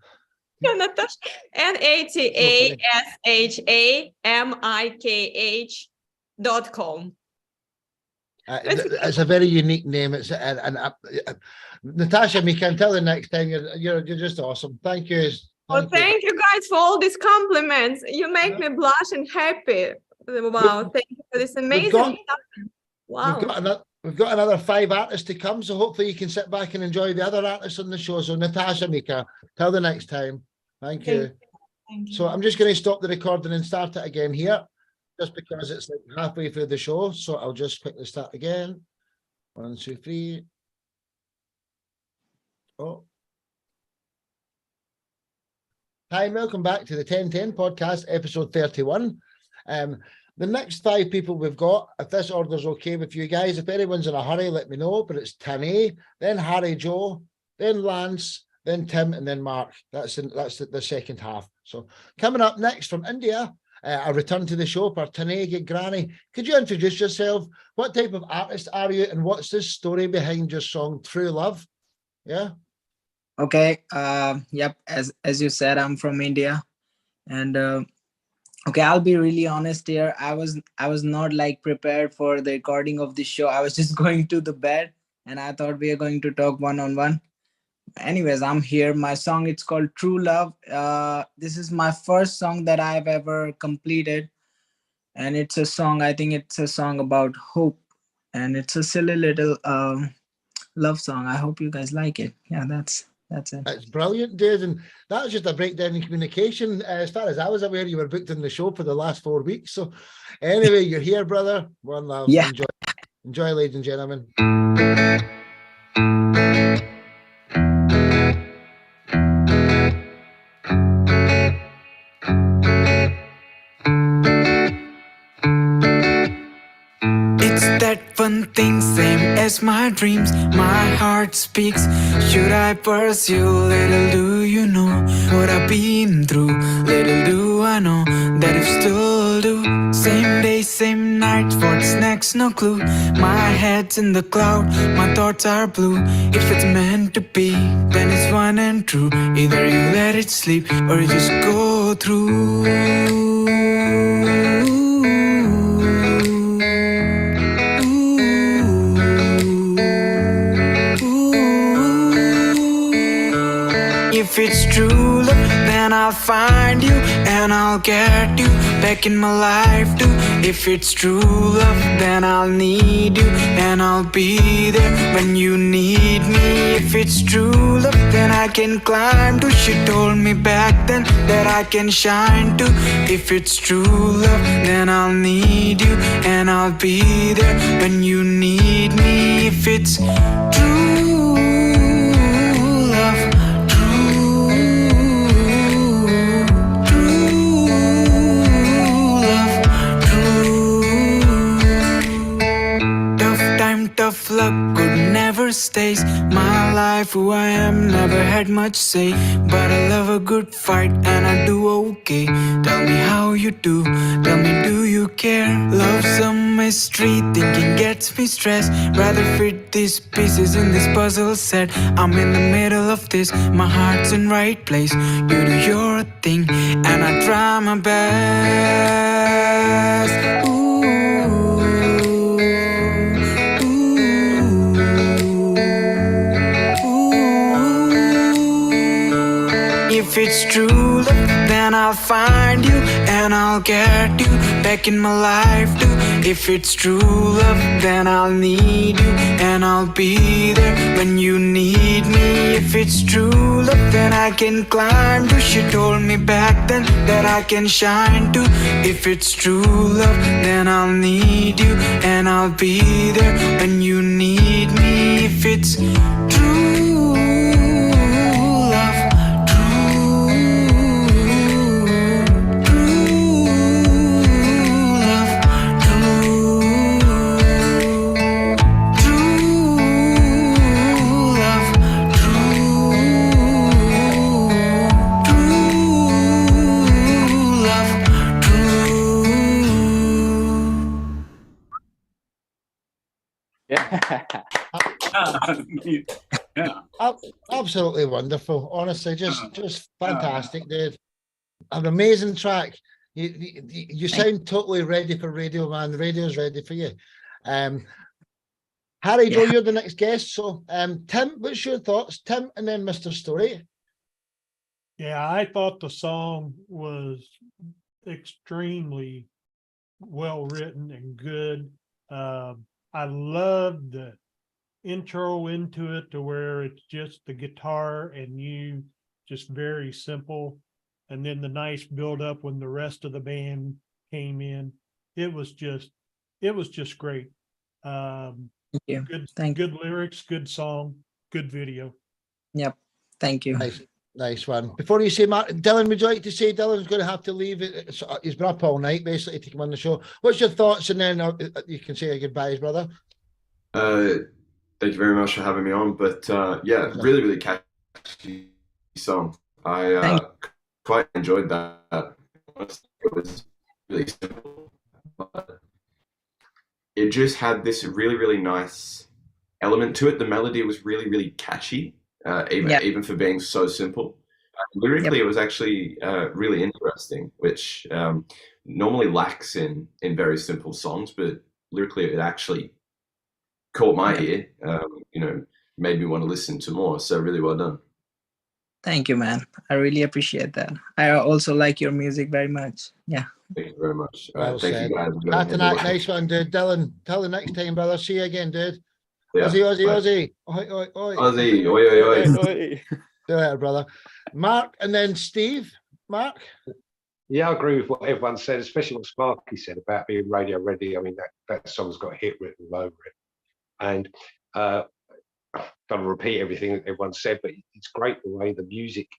Yeah, Natasha, NATASHAMIKH.com. It's a very unique name. It's Natasha Mika, until the next time, you're just awesome. Thank you. Well, thank you guys for all these compliments. You make me blush and happy. Wow, thank you for this amazing stuff. Wow. We've got another 5 artists to come, so hopefully you can sit back and enjoy the other artists on the show. So Natasha Mika, till the next time. Thank you. Thank you. So I'm just going to stop the recording and start it again here, just because it's like halfway through the show. So I'll just quickly start again. 1, 2, 3. Oh. Hi, and welcome back to the 1010 podcast, episode 31. The next 5 people we've got, if this order's okay with you guys, if anyone's in a hurry, let me know. But it's Tane, then Harry Joe, then Lance, then Tim, and then Mark. That's the second half. So coming up next from India, a return to the show for Tane Granny. Could you introduce yourself? What type of artist are you, and what's the story behind your song True Love? Yeah. Okay. Yep. As you said, I'm from India, and okay, I'll be really honest here. I was not like prepared for the recording of this show. I was just going to the bed, and I thought we are going to talk one-on-one. Anyways, I'm here. My song, it's called True Love. This is my first song that I've ever completed, and it's a song. I think it's a song about hope, and it's a silly little love song. I hope you guys like it. Yeah, that's it. It's brilliant, dude. And that was just a breakdown in communication. As far as I was aware, you were booked in the show for the last 4 weeks. So anyway, you're here, brother. One love. Yeah. Enjoy, ladies and gentlemen. One thing, same as my dreams, my heart speaks. Should I pursue? Little do you know what I've been through. Little do I know that if still do. Same day, same night, what's next, no clue. My head's in the cloud, my thoughts are blue. If it's meant to be, then it's one and true. Either you let it sleep or you just go through. If it's true love, then I'll find you and I'll get you back in my life too. If it's true love, then I'll need you and I'll be there when you need me. If it's true love, then I can climb too. She told me back then that I can shine too. If it's true love, then I'll need you and I'll be there when you need me. If it's true love, tough luck good never stays. My life, who I am, never had much say. But I love a good fight and I do okay. Tell me how you do, tell me do you care? Love's a mystery, thinking gets me stressed. Rather fit these pieces in this puzzle set. I'm in the middle of this, my heart's in right place. You do your thing and I try my best. Ooh. If it's true love, then I'll find you and I'll get you back in my life too. If it's true love, then I'll need you and I'll be there when you need me. If it's true love, then I can climb too. She told me back then that I can shine too. If it's true love, then I'll need you and I'll be there when you need me. If it's true love, Yeah. Absolutely wonderful. Honestly, just fantastic, dude. An amazing track. You sound totally ready for radio, man. The radio's ready for you. Harry, Joe, you're the next guest. So, Tim, what's your thoughts? Tim, and then Mr. Story. Yeah, I thought the song was extremely well written and good. I loved the intro into it to where it's just the guitar and you, just very simple. And then the nice build up when the rest of the band came in. It was just great. Thank you. Good lyrics, good song, good video. Yep. Thank you. Nice one. Before you say, Mark, Dylan, would you like to say Dylan's going to have to leave? He's been up all night basically to come on the show. What's your thoughts? And then you can say goodbyes, brother. Thank you very much for having me on. But yeah, really, really catchy song. I quite enjoyed that. It was really simple, but it just had this really, really nice element to it. The melody was really, really catchy. Even for being so simple. Lyrically, it was actually really interesting, which normally lacks in very simple songs, but lyrically it actually caught my ear, made me want to listen to more. So really well done. Thank you, man. I really appreciate that. I also like your music very much. Yeah. Thank you very much. Well thank you guys. Nice one, dude. Dylan, till the next time, brother. See you again, dude. Yeah, Aussie. Oi, oi, oi. Aussie, oi, oi, oi. Oi. See you later, brother. Mark, and then Steve. Mark? Yeah, I agree with what everyone said, especially what Sparky said about being radio ready. I mean, that song's got a hit written all over it. And I don't repeat everything that everyone said, but it's great the way the music,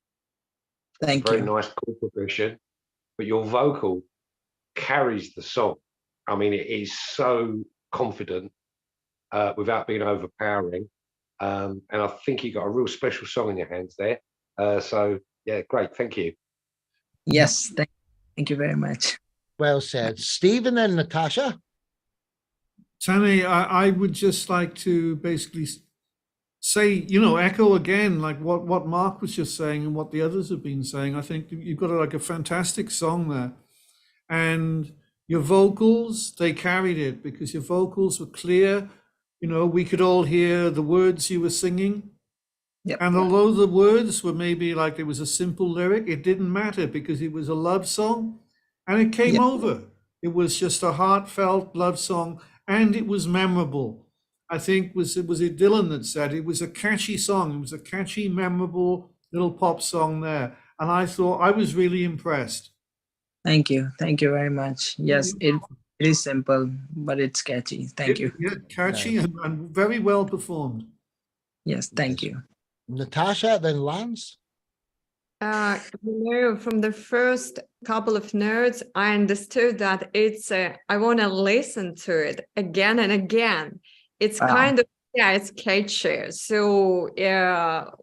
very nice chord progression, but your vocal carries the song. I mean, it is so confident without being overpowering. And I think you got a real special song in your hands there. So yeah, great. Thank you. Yes, thank you very much. Well said. Steve, and then Natasha. Tammy, I would just like to basically say, echo again, like what Mark was just saying and what the others have been saying. I think you've got like a fantastic song there. And your vocals, they carried it because your vocals were clear. We could all hear the words you were singing. Yep. And although the words were maybe like it was a simple lyric, it didn't matter because it was a love song and it came over. It was just a heartfelt love song and it was memorable. I think was it Dylan that said it was a catchy song. It was a catchy, memorable little pop song there. And I thought I was really impressed. Thank you. Thank you very much. Yes, it is simple, but it's catchy. Thank you. Yeah, catchy and very well performed. Yes, thank you. Natasha, then Lance. From the first couple of notes, I understood that it's I want to listen to it again and again. It's kind of, it's catchy. So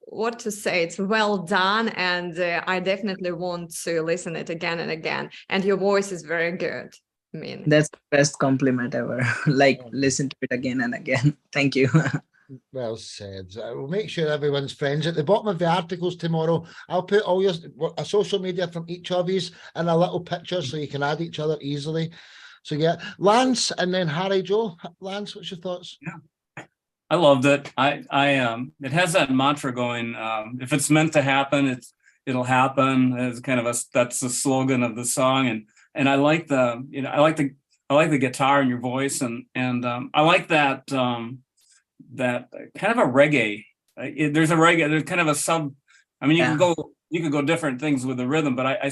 what to say? It's well done, and I definitely want to listen it again and again. And your voice is very good. I mean, that's the best compliment ever. Listen to it again and again. Thank you. Well said. We'll make sure everyone's friends. At the bottom of the articles tomorrow, I'll put all your social media from each of you in a little picture so you can add each other easily. So yeah, Lance, and then Harry, Joe. Lance, what's your thoughts? Yeah, I loved it. It has that mantra going. If it's meant to happen, it'll happen. It's kind of that's the slogan of the song, and I like I like the guitar in your voice, and I like that. That kind of a reggae. There's kind of a sub. I mean, you can go different things with the rhythm, but I'm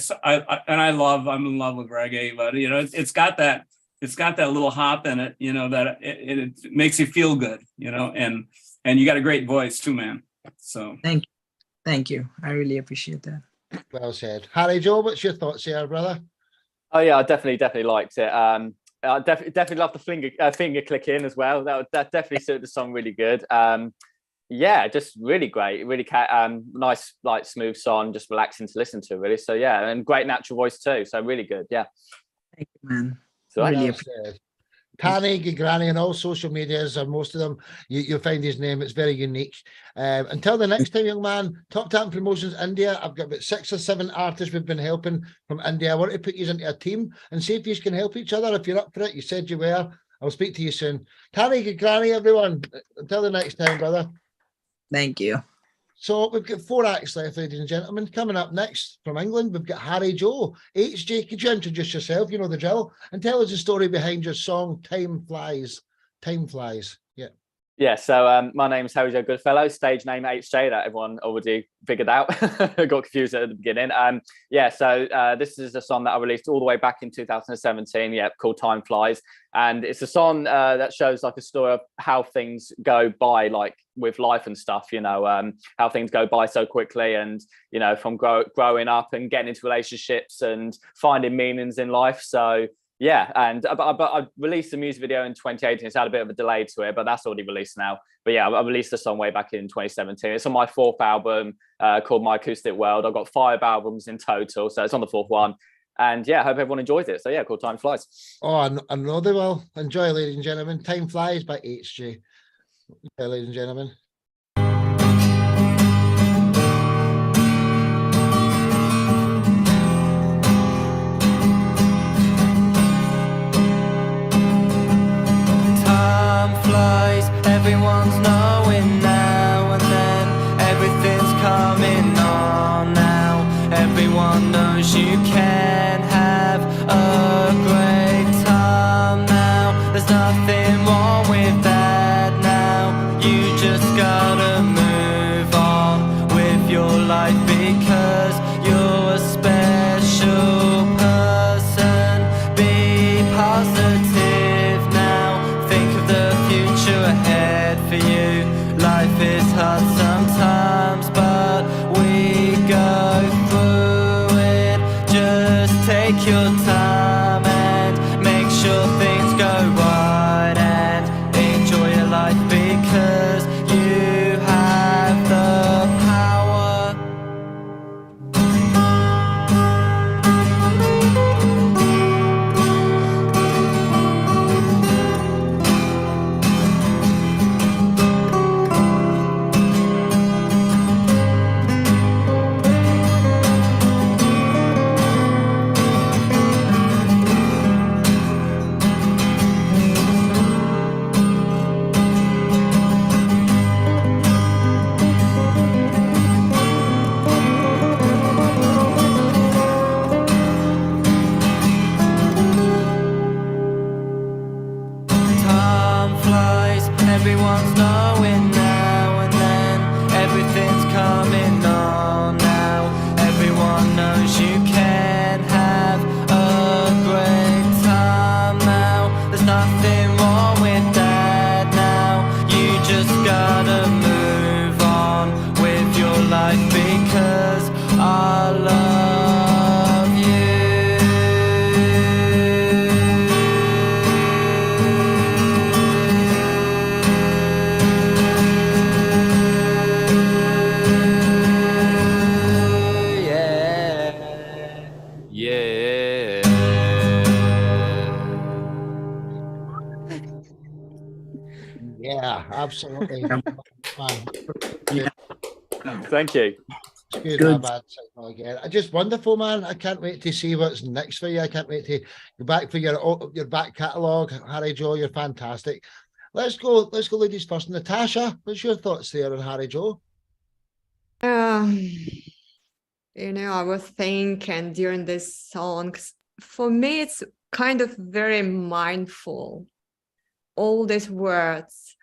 in love with reggae. But it's got that little hop in it. That it makes you feel good. And you got a great voice too, man. So thank you. I really appreciate that. Well said, Harry. Joe, what's your thoughts here, brother? Oh yeah, I definitely liked it. I definitely love the finger click in as well. That definitely suited the song really good. Yeah, just really great, really nice, like smooth song, just relaxing to listen to, really. So yeah, and great natural voice too. So really good. Yeah. Thank you, man. So really appreciate it. Tanny, Granny, and all social medias, or most of them, you'll find his name. It's very unique. Until the next time, young man, Top Talent Promotions India. I've got about 6 or 7 artists we've been helping from India. I want to put you into a team and see if you can help each other. If you're up for it, you said you were. I'll speak to you soon. Tanny, good granny, everyone. Until the next time, brother. Thank you. So we've got 4 acts left, ladies and gentlemen. Coming up next from England, we've got Harry Joe. HJ, could you introduce yourself? You know the drill. And tell us the story behind your song, Time Flies. Time Flies. Yeah. Yeah, so my name is Harry Joe Goodfellow, stage name HJ, that everyone already figured out. I got confused at the beginning. Yeah, so this is a song that I released all the way back in 2017, yeah, called Time Flies. And it's a song that shows like a story of how things go by, like with life and stuff, you know, how things go by so quickly, and, you know, from growing up and getting into relationships and finding meanings in life. So yeah, and but I released the music video in 2018. It's had a bit of a delay to it, but that's already released now. But yeah, I released the song way back in 2017. It's on my 4th album called My Acoustic World. I've got 5 albums in total, so it's on the 4th one. And yeah, I hope everyone enjoys it. So yeah, called Time Flies. Oh, I know they will. Enjoy, ladies and gentlemen. Time Flies by HJ. Yeah, ladies and gentlemen. Everyone's knowing now and then everything's coming on now. Everyone knows you can have a great time now. There's nothing wrong with that now. You just gotta move on with your life because you're a special person. Be positive now. Think of the future ahead for you. Life is hard sometimes, but we go through it. Just take your time and make sure things go right and enjoy your life because you have the power. Time flies, everyone's knowing now and then everything's coming on now. Everyone knows you can have a great time now. There's nothing wrong with that now. You just gotta move on with your life because I love you. Yeah. Yeah, absolutely. Man, Thank you. excuse my Good. bad signal again. Just wonderful, man. I can't wait to see what's next for you. I can't wait to go back for your back catalogue. Harry Joe, you're fantastic. Let's go, ladies first. Natasha, what's your thoughts there on Harry Joe? You know, I was thinking during this song, for me, it's kind of very mindful. All these words,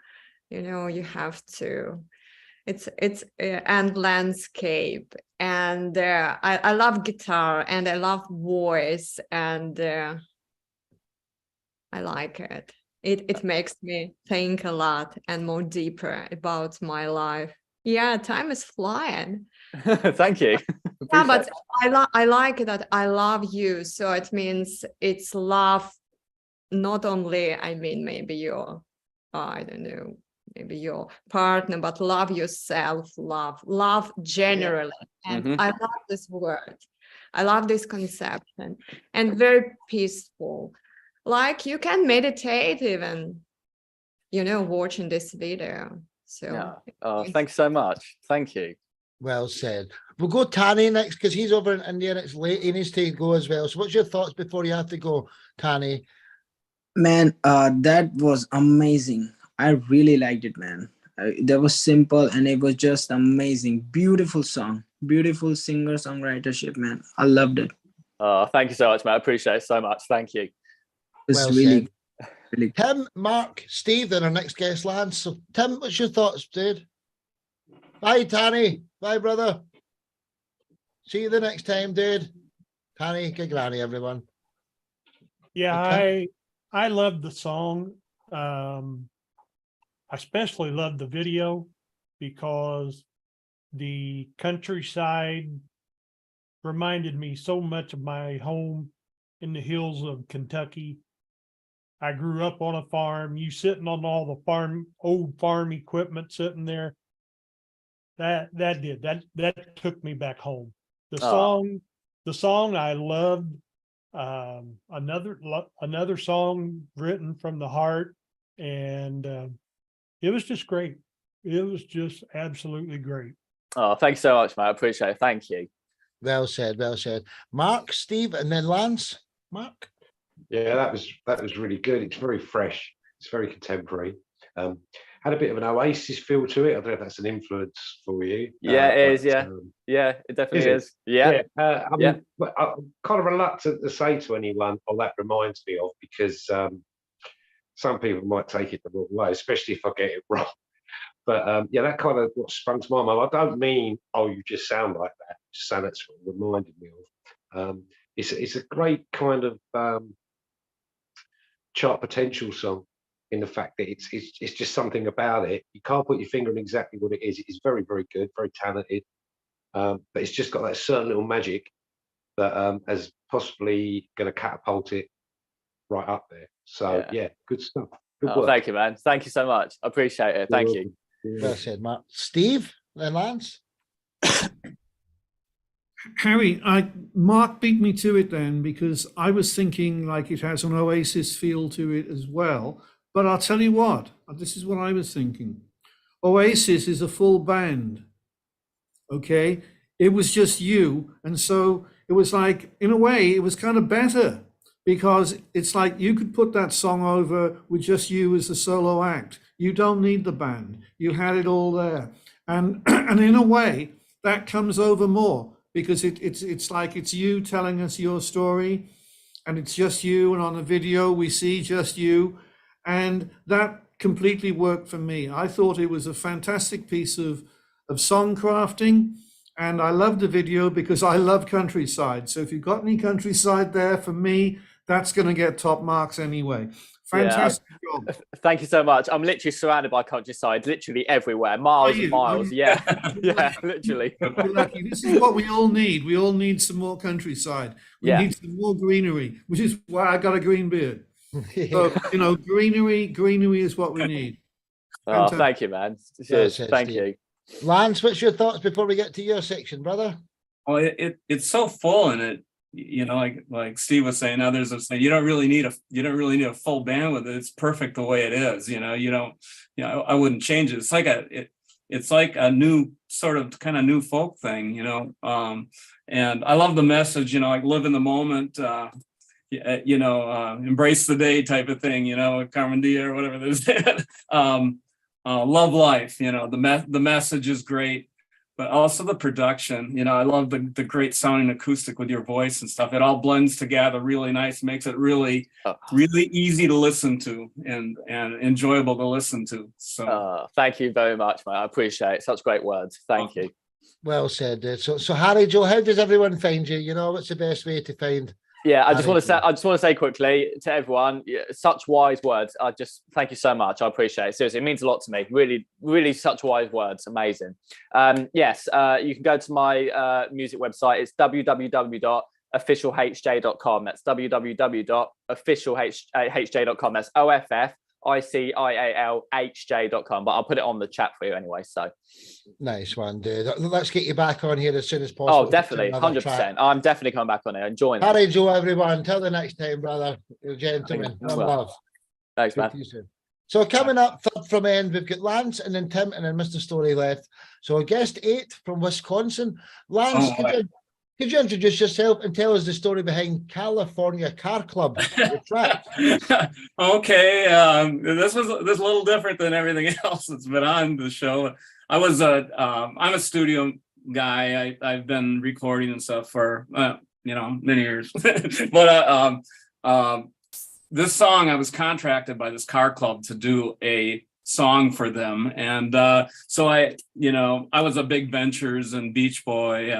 you know, you have to, it's and landscape. And I love guitar and I love voice and I like it. It makes me think a lot and more deeper about my life. Yeah, time is flying. Thank you. Yeah, Appreciate but it. I like that I love you. So it means it's love, not only, I mean, maybe your, I don't know, maybe your partner, but love yourself, love generally. And I love this word. I love this conception and very peaceful. Like you can meditate even, you know, watching this video. So Yeah. Oh, thanks so much. Thank you. Well said. We'll go Tani next because he's over in India and it's late. He needs to go as well. So what's your thoughts before you have to go, Tani? Man, that was amazing. I really liked it, man. That was simple and it was just amazing. Beautiful song, beautiful singer songwritership, man. I loved it. Oh, thank you so much, mate. I appreciate it so much. Thank you. It's Well really, said. really. Tim, Mark, Steve, then our next guest, Lance. So, Tim, what's your thoughts, dude? Bye, Tanny. Bye, brother. See you the next time, dude. Tanny, good granny, everyone. Yeah, Okay. I loved the song. I especially loved the video because the countryside reminded me so much of my home in the hills of Kentucky. I grew up on a farm. You sitting on all the old farm equipment sitting there. That took me back home. The song I loved. Another song written from the heart, and it was just great. It was just absolutely great. Oh, thank you so much, mate. I appreciate it. Thank you. Well said, well said. Mark, Steve, and then Lance. Mark. Yeah, that was really good. It's very fresh. It's very contemporary. Had a bit of an Oasis feel to it. I don't know if that's an influence for you. Yeah, it is. Yeah, yeah, it definitely is. Yeah. I mean, but I'm kind of reluctant to say to anyone, "Oh, that reminds me of," because some people might take it the wrong way, especially if I get it wrong. But yeah, that kind of what sprung to my mind. I don't mean, "Oh, you just sound like that." Just saying that's what it reminded me of. It's a great kind of chart potential song, in the fact that it's just something about it. You can't put your finger on exactly what it is. It's very, very good, very talented. But it's just got that certain little magic that is possibly going to catapult it right up there. So yeah, good stuff. Good work. Thank you, man. Thank you so much. I appreciate it. Thank you. Well said, Mark. Steve, then Lance. Harry, Mark beat me to it then, because I was thinking like it has an Oasis feel to it as well. But I'll tell you what, this is what I was thinking. Oasis is a full band, okay? It was just you. And so it was like, in a way, it was kind of better, because it's like you could put that song over with just you as the solo act. You don't need the band. You had it all there. And in a way, that comes over more, because it's like it's you telling us your story, and it's just you, and on the video we see just you. And that completely worked for me. I thought it was a fantastic piece of song crafting, and I loved the video because I love countryside. So if you've got any countryside there, for me, that's going to get top marks anyway. Fantastic job. Thank you so much. I'm literally surrounded by countryside, literally everywhere, miles and miles. Yeah, yeah, literally. You're lucky. This is what we all need. We all need some more countryside. We need some more greenery, which is why I got a green beard. So, you know, greenery is what we need. Oh, thank you, man. Cheers. Thank you. Lance, what's your thoughts before we get to your section, brother? Well, it's so full, and it, you know, like Steve was saying, others are saying, you don't really need a full band with it. It's perfect the way it is. You know, I wouldn't change it. It's like a new sort of kind of new folk thing, you know. And I love the message, you know, like live in the moment. Embrace the day type of thing, you know, Carmen Dia or whatever this is. Love life, you know, the message is great, but also the production, you know, I love the great sounding acoustic with your voice and stuff. It all blends together really nice, makes it really easy to listen to and enjoyable to listen to. So thank you very much, mate. I appreciate it. Such great words. Thank you. Well said, dude. So Harry, Joe, how does everyone find you? You know, what's the best way to find? Yeah, I just want to say quickly to everyone, such wise words. Thank you so much. I appreciate it. Seriously, it means a lot to me. Really, really such wise words. Amazing. Yes, you can go to my music website. It's www.officialhj.com. That's www.officialhj.com. That's OFFICIALHJ.com. But I'll put it on the chat for you anyway. So nice one, dude. Let's get you back on here as soon as possible. Oh, definitely, 100%. I'm definitely coming back on it. Enjoying it. Harry, Joe, everyone. Until the next time, brother. You're a gentleman. One love. Thanks, man. So coming up third from end, we've got Lance and then Tim and then Mr. Story left. So guest 8 from Wisconsin. Lance, Could you introduce yourself and tell us the story behind California Car Club, the track? Okay, this was a little different than everything else that's been on the show. I'm a studio guy. I've been recording and stuff for many years. But this song, I was contracted by this car club to do a song for them, and so I was a big Ventures and Beach Boy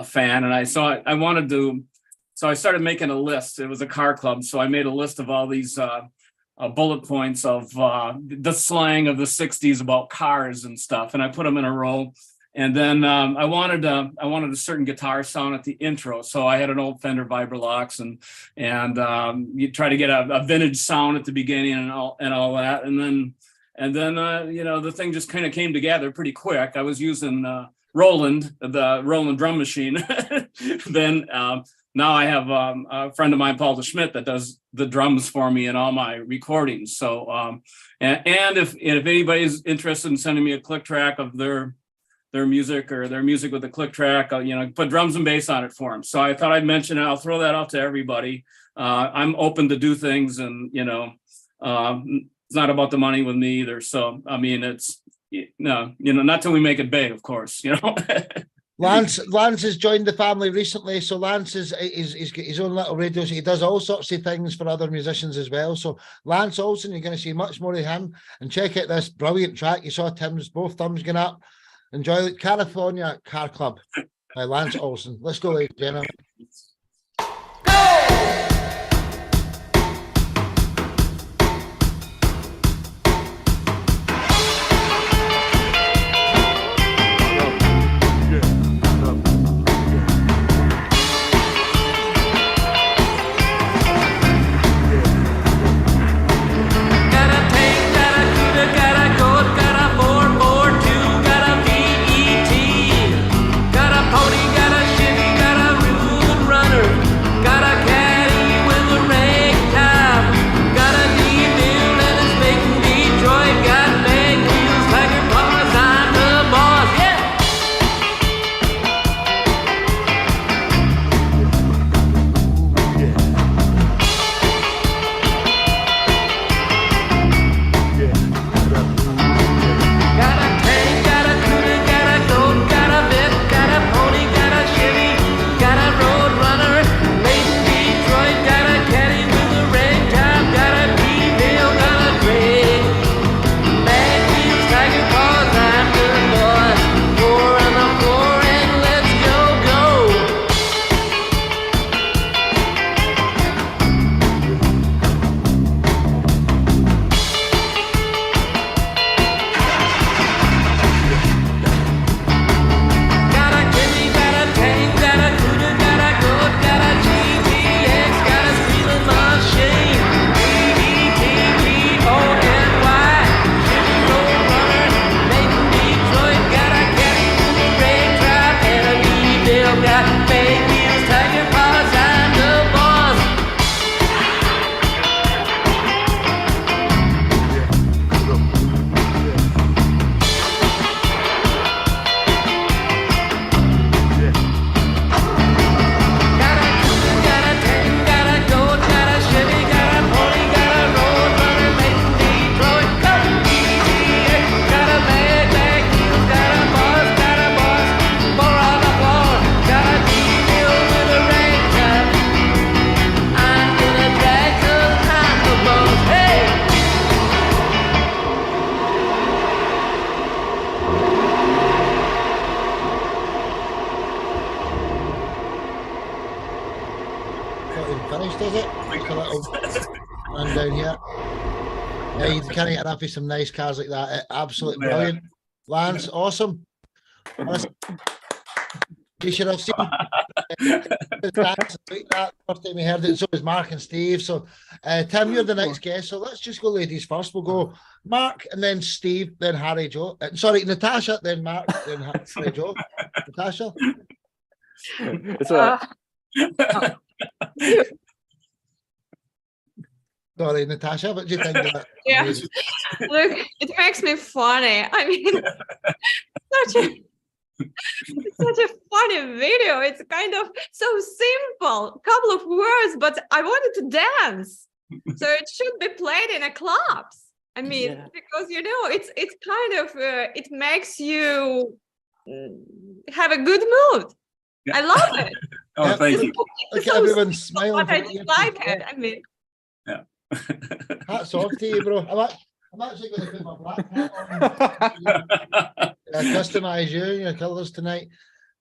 fan, and I started making a list. It was a car club, so I made a list of all these bullet points of the slang of the 60s about cars and stuff, and I put them in a row. And then I wanted a certain guitar sound at the intro, so I had an old Fender Vibralox, and you try to get a vintage sound at the beginning and all that, and then the thing just kind of came together pretty quick. I was using Roland, the Roland drum machine. Then now I have a friend of mine, Paul Schmidt, that does the drums for me in all my recordings. So and if anybody's interested in sending me a click track of their music or their music with a click track, put drums and bass on it for them. So I thought I'd mention it. I'll throw that out to everybody. I'm open to do things, and it's not about the money with me either. So I mean, it's not till we make it big, of course. Lance has joined the family recently, so Lance he's got his own little radio. So he does all sorts of things for other musicians as well. So Lance Olsen, you're going to see much more of him. And check out this brilliant track. You saw Tim's both thumbs going up. Enjoy it. California Car Club by Lance Olsen. Let's go, ladies and gentlemen. Finished, is it? Just a little run down here. Yeah, you can't get enough of some nice cars like that. Absolutely brilliant. Lance, awesome. You should have seen that first time we heard it. So was Mark and Steve. So Tim, you're the next guest. So let's just go ladies first. We'll go Mark and then Steve, then Harry Joe. Sorry, Natasha, then Mark, then Harry Joe. Natasha. It's all right. Sorry, Natasha, what do you think of that? Yeah. Look, it makes me funny. I mean, It's such a funny video. It's kind of so simple, couple of words, but I wanted to dance. So it should be played in a clubs. I mean, because it's kind of it makes you have a good mood. I love it. Oh, thank you. Look So at everyone smiling. but I just like it. I mean, Yeah. Hats off to you, bro. I'm actually going to put my black hat on. Customize you and your colours tonight.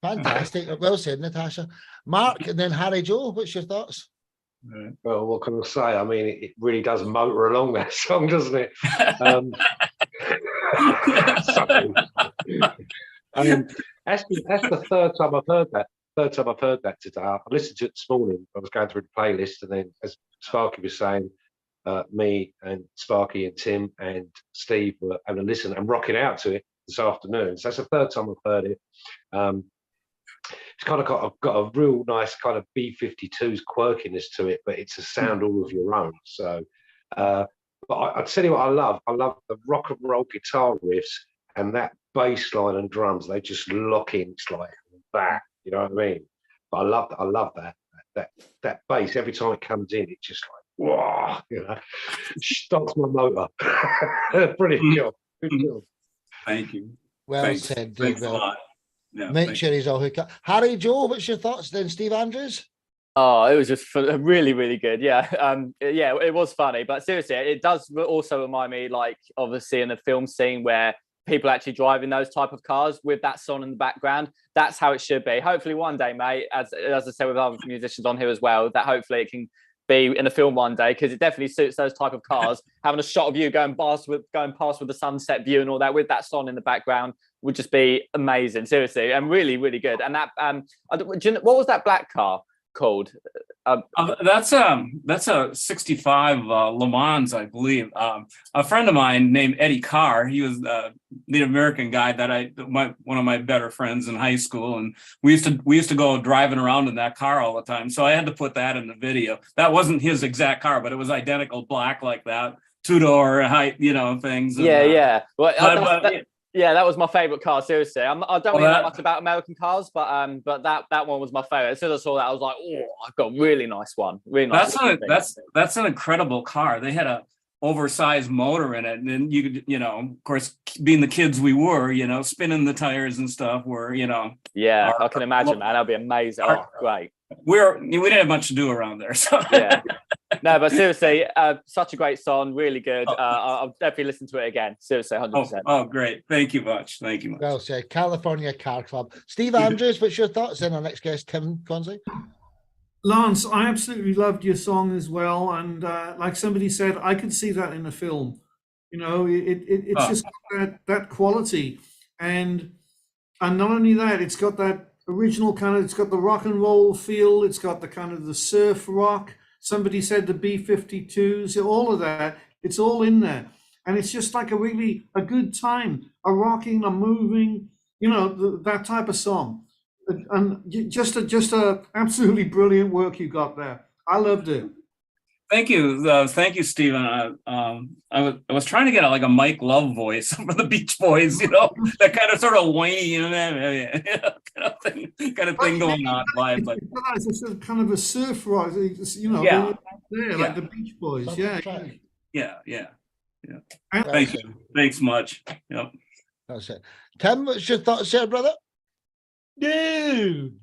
Fantastic. Well said, Natasha. Mark, and then Harry Joe, what's your thoughts? Well, what can I say? I mean, it really does motor along, that song, doesn't it? That's the third time I've heard that. Today. I listened to it this morning. I was going through the playlist, and then as Sparky was saying, me and Sparky and Tim and Steve were having a listen and rocking out to it this afternoon. So that's the third time I've heard it. It's kind of got a real nice kind of B-52s quirkiness to it, but it's a sound all of your own. So, but I tell you what, I love the rock and roll guitar riffs and that bass line and drums. They just lock in. It's like that, you know what I mean? But I love that bass. Every time it comes in, it's just like, whoa, you know, stops my motor. Brilliant job. Good job. Thank you. Well said. Thanks a lot. Yeah, make sure he's all hooked up. Harry Joe, what's your thoughts then? Steve Andrews? Oh, it was just really, really good. Yeah. Yeah, it was funny, but seriously, it does also remind me, like, obviously in a film scene where people actually driving those type of cars with that song in the background. That's how it should be. Hopefully one day, mate, as I said with other musicians on here as well, that hopefully it can be in a film one day, because it definitely suits those type of cars. Having a shot of you going past with the sunset view and all that with that song in the background would just be amazing, seriously, and really, really good. And that what was that black car called? That's a 65 Le Mans, I believe. A friend of mine named Eddie Carr, he was the American guy that one of my better friends in high school, and we used to go driving around in that car all the time. So I had to put that in the video. That wasn't his exact car, but it was identical black like that, two-door height, things. And, yeah. Well, yeah, that was my favorite car. Seriously, I don't really know much about American cars, but that one was my favorite. As soon as I saw that, I was like, "Oh, I've got a really nice one." Really nice. That's an incredible car. They had a oversized motor in it, and then you could, of course, being the kids we were, spinning the tires and stuff. Yeah, I can imagine, man. That'd be amazing. Oh, great. We didn't have much to do around there, so yeah. No, but seriously, such a great song, really good. I'll definitely listen to it again. Seriously, 100%. Oh, great! Thank you much. Thank you much. Well said. California Car Club. Steve Andrews, what's your thoughts? Then our next guest, Tim Consley. Lance, I absolutely loved your song as well, and like somebody said, I could see that in a film. It's just got that quality, and not only that, it's got that original it's got the rock and roll feel. It's got the kind of the surf rock. Somebody said the B-52s, all of that. It's all in there, and it's just like a good time, a rocking, a moving, that type of song. And just a absolutely brilliant work you got there. I loved it. Thank you, Stephen. I was trying to get a Mike Love voice from the Beach Boys, that kind of sort of whiny, kind of thing going on live. But it's kind of a surf rock, yeah, like the Beach Boys. Yeah. Thank you. Thanks much. Yep. That's it. Tim, what's your thoughts there, brother? Dude,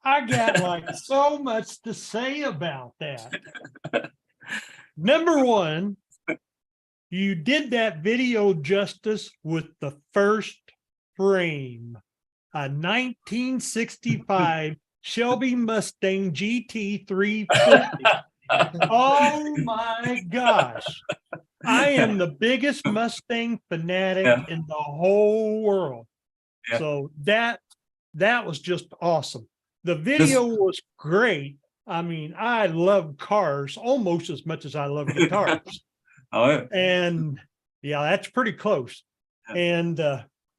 I got so much to say about that. Number one, you did that video justice with the first frame. A 1965 Shelby Mustang GT 350. Oh my gosh. I am the biggest Mustang fanatic in the whole world. Yeah. So that was just awesome. The video was great. I mean, I love cars almost as much as I love guitars. Oh, yeah. And yeah, that's pretty close. Yeah. And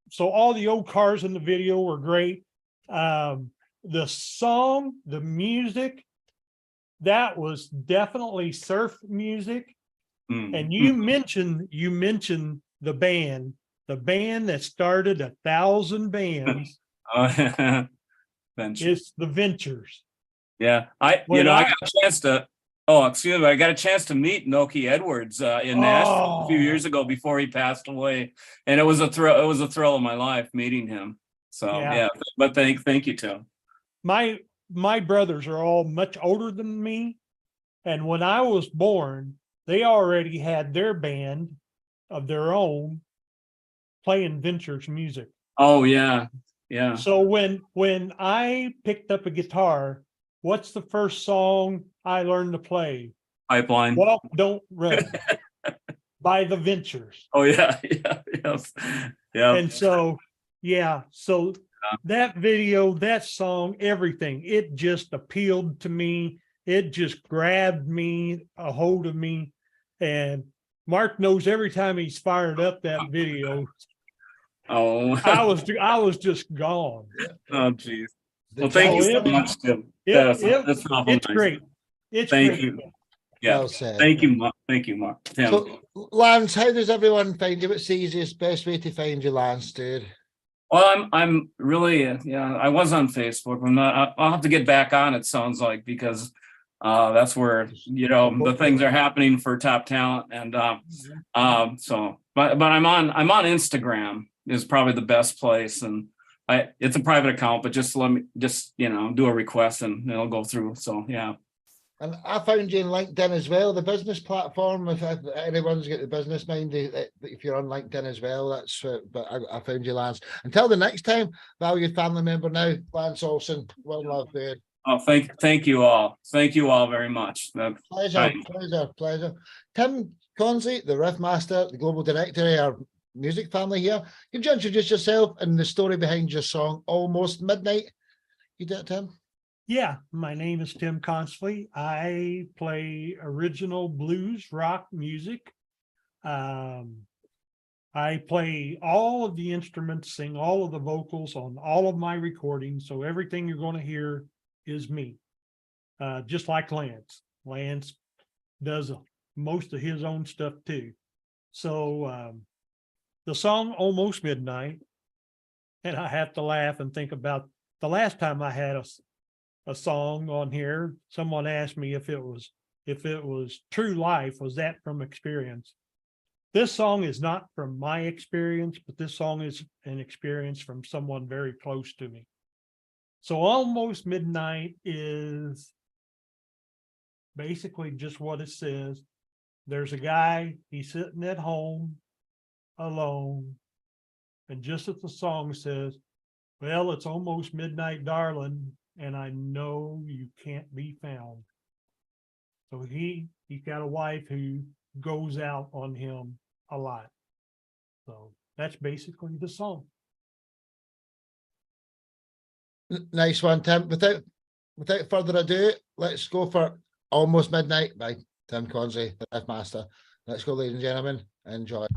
so all the old cars in the video were great. The song, the music, that was definitely surf music. Mm. And you mentioned the band that started 1,000 bands Venture. It's the Ventures. Yeah, I got a chance to. Oh, excuse me. I got a chance to meet Noki Edwards in Nashville a few years ago before he passed away, and it was a thrill. It was a thrill of my life meeting him. So yeah, but thank you, Tim. My brothers are all much older than me, and when I was born, they already had their band of their own playing Ventures music. Oh yeah, yeah. So when I picked up a guitar, what's the first song I learned to play? Pipeline. Walk, Don't Run by the Ventures. Oh yeah, yes, yeah. And so, so that video, that song, everything, it just appealed to me. It just grabbed me, a hold of me. And Mark knows every time he's fired up that video. Oh, I was just gone. Oh, geez. Well, thank you so much, Tim. That's it's nice. great. It's thank great. you. Yeah. Well said. Thank you, Mark. Thank you, Mark. Tim. So, Lance, how does everyone find you? What's the easiest, best way to find you, Lance, dude? Well, I'm really, I was on Facebook. I'm not, I'll have to get back on, it sounds like, because that's where, the things are happening for top talent. And so, but I'm on Instagram is probably the best place. And it's a private account, but just let me do a request and it'll go through. So, yeah. And I found you in LinkedIn as well, the business platform. If anyone's got the business mind, if you're on LinkedIn as well, that's. But I found you, Lance. Until the next time, valued family member now, Lance Olson. Well loved, dude. Oh, thank you all. Thank you all very much. Pleasure. Tim Consley, the riff master, the global director of our music family here. Could you introduce yourself and the story behind your song "Almost Midnight"? You did it, Tim. Yeah, my name is Tim Consley. I play original blues rock music. I play all of the instruments, sing all of the vocals on all of my recordings. So everything you're going to hear is me, just like Lance. Lance does most of his own stuff too. So the song Almost Midnight, and I have to laugh and think about the last time I had a song on here. Someone asked me if it was true life, was that from experience? This song is not from my experience, but this song is an experience from someone very close to me. So Almost Midnight is basically just what it says. There's a guy, he's sitting at home alone, and just as the song says, well, it's almost midnight, darling, and I know you can't be found. So he's got a wife who goes out on him a lot. So that's basically the song. Nice one, Tim. Without further ado, let's go for Almost Midnight by Tim Consley, the riff master. Let's go, ladies and gentlemen. Enjoy.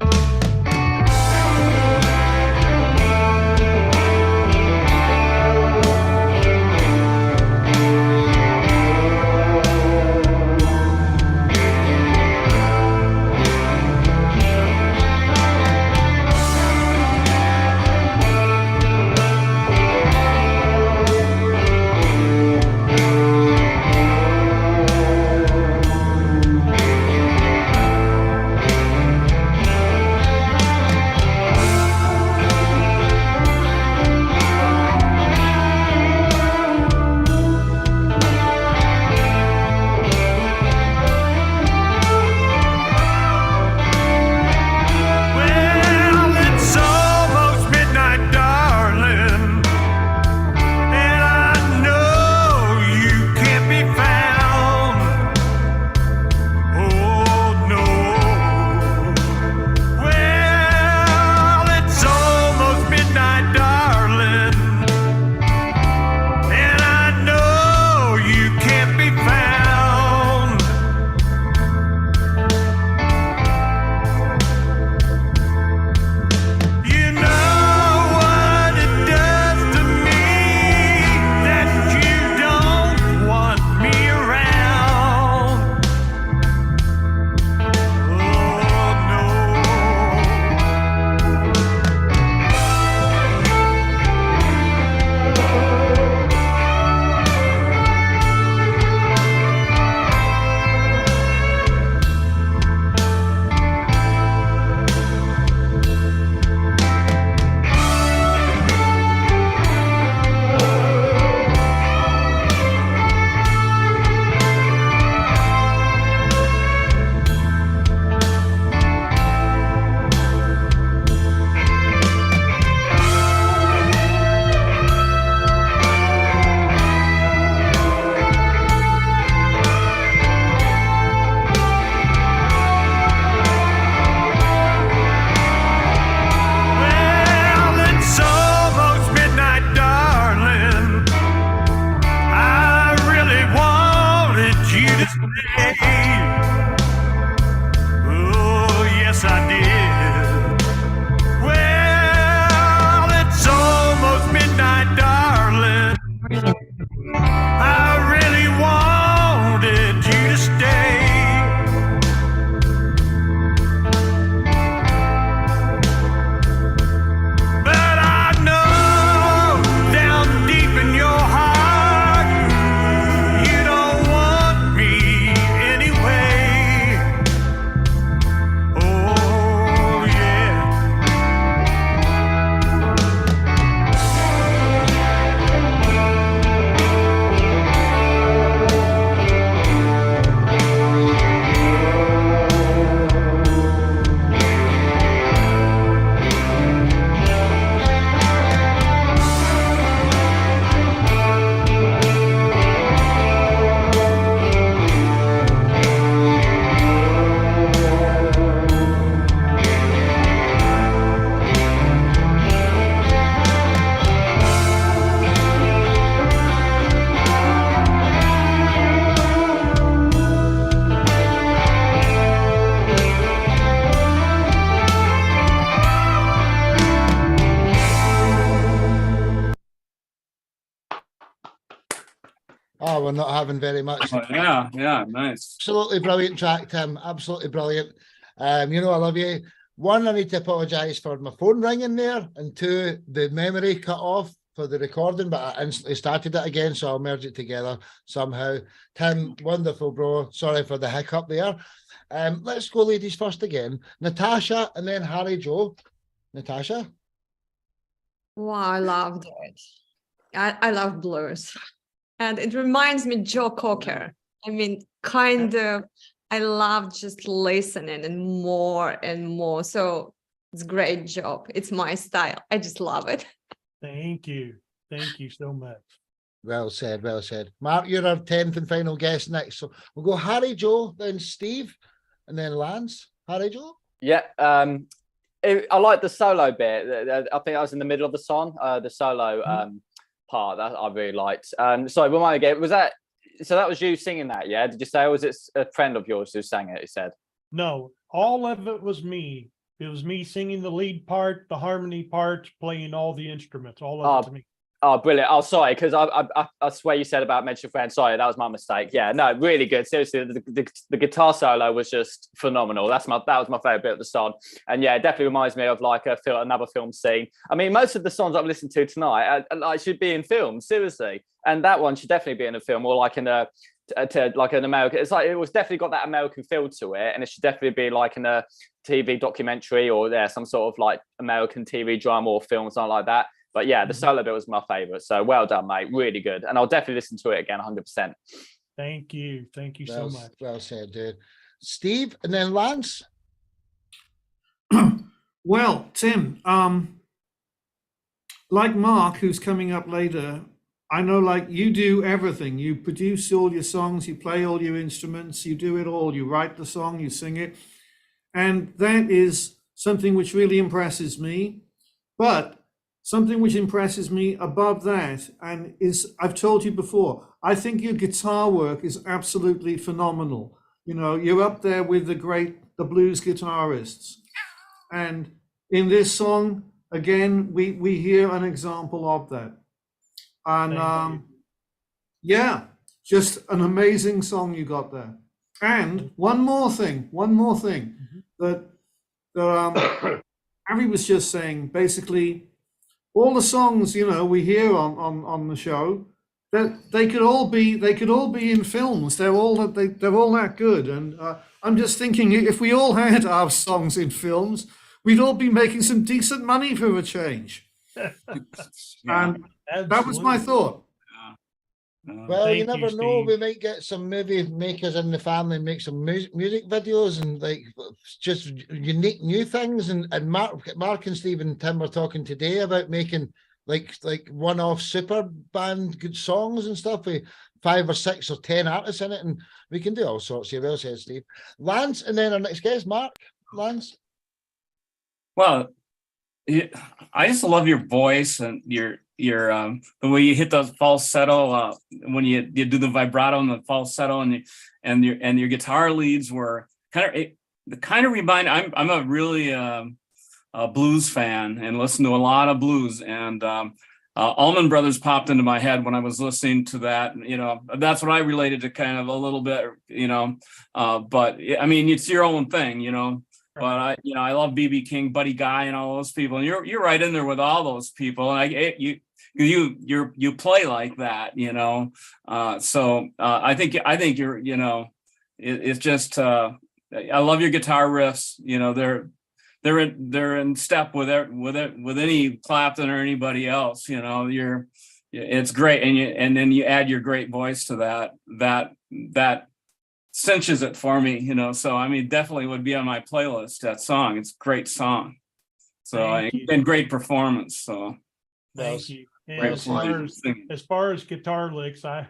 we're not having very much. Oh, yeah, nice. Absolutely brilliant track, Tim. Absolutely brilliant. You know, I love you. One, I need to apologise for my phone ringing there, and two, the memory cut off for the recording, but I instantly started it again, so I'll merge it together somehow. Tim, wonderful, bro. Sorry for the hiccup there. Let's go ladies first again. Natasha and then Harry Joe. Natasha? Wow, I loved it. I love blues. And it reminds me Joe Cocker. I mean, kind of, I love just listening and more. So it's a great job. It's my style. I just love it. Thank you. Thank you so much. Well said, well said. Mark, you're our 10th and final guest next. So we'll go Harry Joe, then Steve, and then Lance. Harry Joe? Yeah, I like the solo bit. I think I was in the middle of the song, the solo part that I really liked. Sorry, remind me again, was that, so that was you singing that, yeah? Did you say, or was it a friend of yours who sang it, you said? No, all of it was me. It was me singing the lead part, the harmony parts, playing all the instruments, all of it to me. Oh, brilliant. Oh, sorry, because I swear you said about mention friend. Sorry, that was my mistake. Yeah, no, really good. Seriously, the guitar solo was just phenomenal. That was my favorite bit of the song. And yeah, it definitely reminds me of like another film scene. I mean, most of the songs I've listened to tonight I should be in films, seriously. And that one should definitely be in a film, or like in a like an American. It's like it was definitely got that American feel to it, and it should definitely be like in a TV documentary or some sort of like American TV drama or film, something like that. But yeah, the solo bit was my favorite. So well done, mate. Really good. And I'll definitely listen to it again, 100%. Thank you. Thank you so much. Well said, dude. Steve, and then Lance. Well, Tim, like Mark, who's coming up later, I know like you do everything. You produce all your songs, you play all your instruments, you do it all. You write the song, you sing it. And that is something which really impresses me. But something which impresses me above that, and I've told you before, I think your guitar work is absolutely phenomenal. You know, you're up there with the blues guitarists. And in this song, again, we hear an example of that. And yeah, just an amazing song you got there. And one more thing that Harry was just saying, basically, all the songs, you know, we hear on the show, that they could all be in films. They're all that good. And I'm just thinking, if we all had our songs in films, we'd all be making some decent money for a change. And that was my thought. Well, you never know. We might get some movie makers in the family and make some music videos and like just unique new things. And Mark and Steve and Tim were talking today about making like one-off super band good songs and stuff with 5 or 6 or 10 artists in it, and we can do all sorts. You well said, Steve. Lance, and then our next guest, Mark. Lance. Well, I just love your voice and your the way you hit the falsetto when you do the vibrato and the falsetto, and your guitar leads were kind of remind. I'm a really a blues fan and listen to a lot of blues, and Allman Brothers popped into my head when I was listening to that. You know, that's what I related to kind of a little bit. You know, but I mean, it's your own thing. You know. But I love B.B. King, Buddy Guy, and all those people. And you're right in there with all those people. And you play like that, you know. So I think you're, you know, it's just I love your guitar riffs. You know, they're in step with any Clapton or anybody else. You know, it's great, and then you add your great voice to that cinches it for me, you know. So I mean, definitely would be on my playlist. That song, it's a great song. So and great performance. So thank you. And as far as guitar licks, I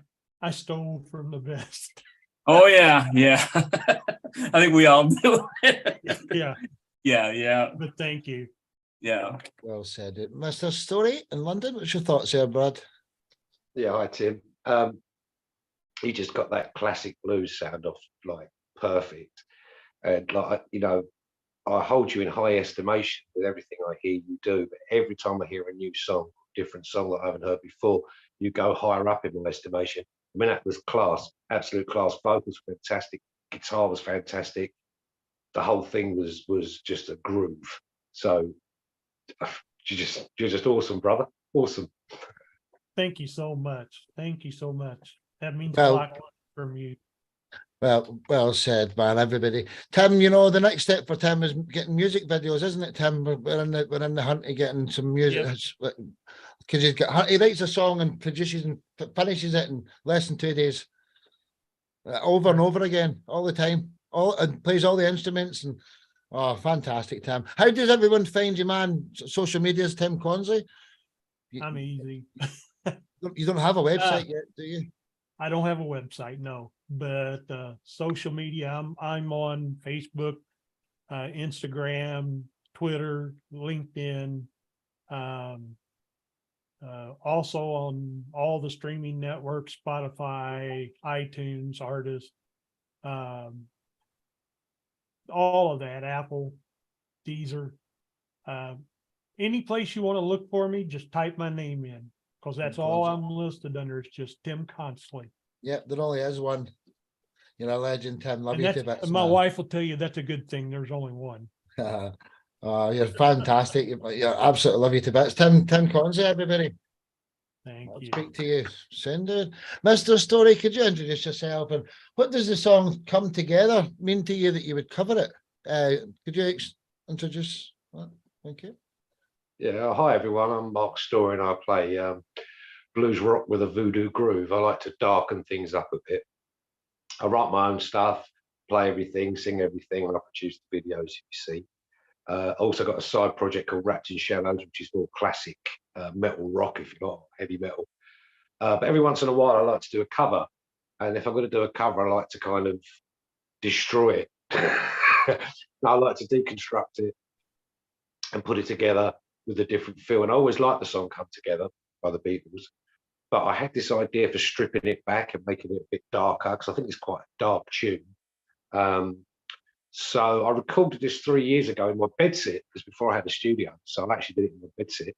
stole from the best. Oh yeah. I think we all do. Yeah. But thank you. Yeah. Well said, Mr. Story in London. What's your thoughts there, Brad? Yeah, hi Tim. He just got that classic blues sound off like perfect, and like, you know, I hold you in high estimation with everything I hear you do, but every time I hear a new song, different song that I haven't heard before, you go higher up in my estimation. I mean, that was class, absolute class. Vocals were fantastic, guitar was fantastic. The whole thing was just a groove. So you're just awesome, brother. Awesome. Thank you so much. Thank you so much. That means a Well, lot from you. Well said, man. Everybody, Tim. You know the next step for Tim is getting music videos, isn't it, Tim? We're in the hunt of getting some music. Because he writes a song and produces and finishes it in less than 2 days, over and over again, all the time. And plays all the instruments and fantastic, Tim. How does everyone find you, man? Social media's Tim Consley. I'm easy. You don't have a website yet, do you? I don't have a website, no. But social media, I'm on Facebook, Instagram, Twitter, LinkedIn, also on all the streaming networks, Spotify, iTunes, Artist, all of that, Apple, Deezer. Any place you want to look for me, just type my name in, because that's all I'm listed under. It's just Tim Consley. Yep, there only is one. You're a legend, Tim. Love And you that's, to bits. and my man. wife will tell you that's a good thing. There's only one. You're fantastic. You're absolutely love you to bits. Tim Consley, everybody. Thank I'll you. speak to you soon, dude. Mr. Story, could you introduce yourself and what does the song Come Together mean to you that you would cover it? Could you introduce that? Thank you. Yeah, hi everyone. I'm Mark Story and I play blues rock with a voodoo groove. I like to darken things up a bit. I write my own stuff, play everything, sing everything, and I produce the videos you see. Also got a side project called Wrapped in Shadows, which is more classic metal rock, if you like, heavy metal. But every once in a while, I like to do a cover. And if I'm going to do a cover, I like to kind of destroy it. I like to deconstruct it and put it together with a different feel. And I always like the song Come Together by the Beatles. But I had this idea for stripping it back and making it a bit darker, because I think it's quite a dark tune. So I recorded this 3 years ago in my bedsit, because before I had a studio. So I actually did it in my bedsit.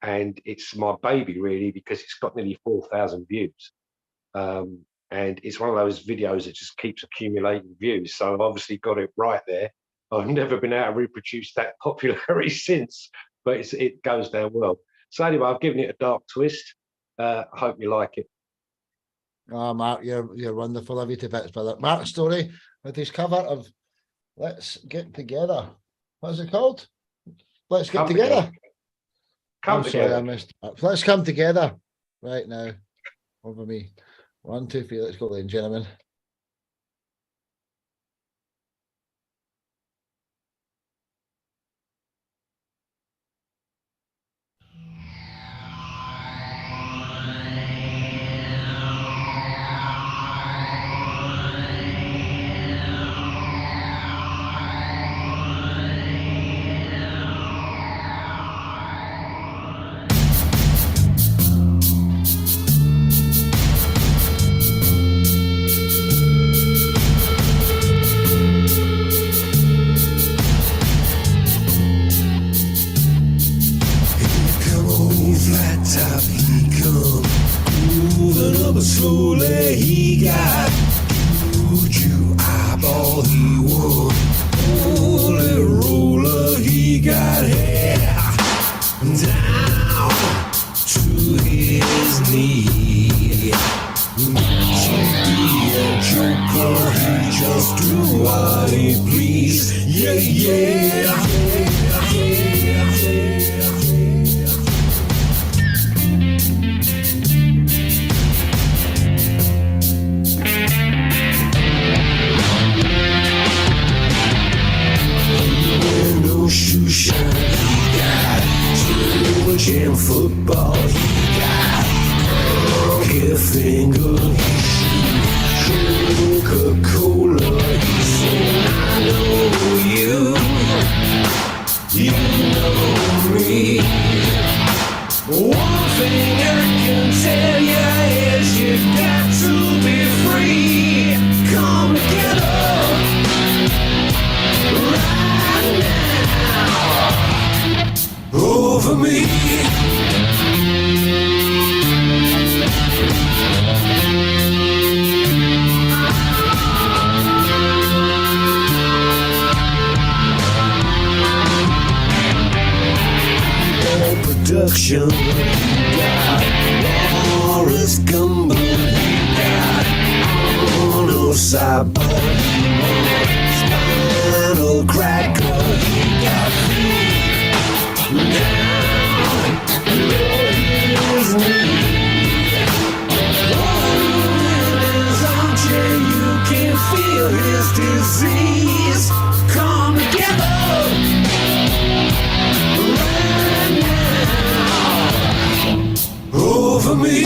And it's my baby, really, because it's got nearly 4,000 views. And it's one of those videos that just keeps accumulating views. So I've obviously got it right there. I've never been able to reproduce that popularity since, but it goes down well. So anyway, I've given it a dark twist. I hope you like it. Oh, Mark, you're wonderful. Love you to bits, brother. Mark Story with his cover of Let's Get Together. What's it called? Let's Get Together. Come together. Sorry, I missed. Let's come together right now. Over me. 1, 2, 3. Let's go, ladies and gentlemen. Slowly he got huge eyeball he won. Holy roller he got hair down to his knee. To be a joker, he just do what he please. Yeah, yeah, yeah, yeah, yeah. Shoe shine, he got Slim Jim football, he got Crooked finger, he shoot Coca-Cola, he said, I know you, you know me. One thing I can tell you is you got to be free. Come together right now over me. production. He got Morris Gumbo. He got Arno Cyborg. Spinal Cracker. He got me down below his knee. In his armchair, you can feel his disease. Come together. Over me.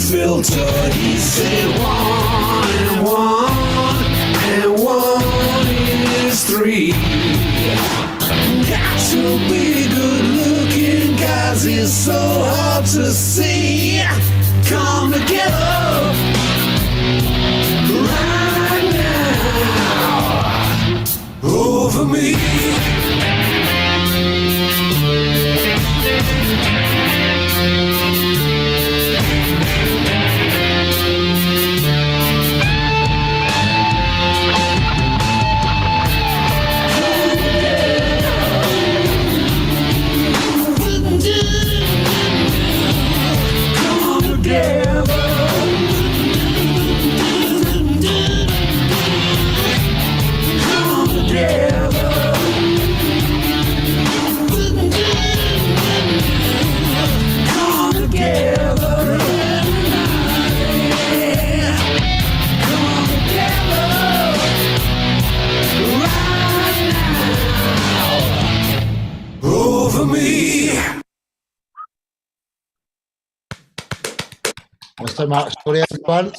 Filter, he said 1 and 1 and 1 is 3. Got to be good looking, guys, it's so hard to see. Come together right now over me. Mr. Mark Story, everyone.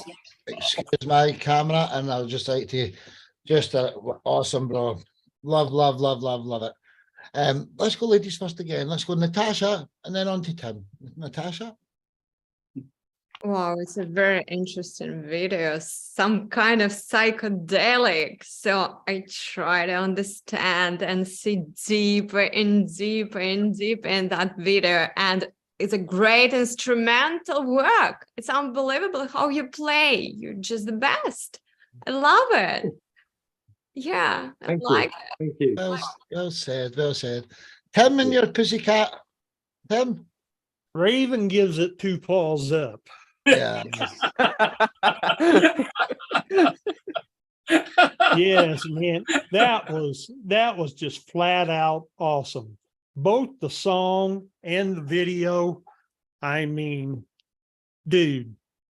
Excuse my camera, and I would just like to just awesome, bro. Love it. Let's go ladies first again. Let's go Natasha and then on to Tim. Natasha. Wow, it's a very interesting video, some kind of psychedelic. So I try to understand and see deeper and deeper and deeper in that video. And it's a great instrumental work. It's unbelievable how you play. You're just the best. I love it. Yeah, I like it. Thank you. Well said, well said. Tim and your pussycat. Tim? Raven gives it 2 paws up. Yeah. Yes, man. That was just flat out awesome. Both the song and the video. I mean, dude,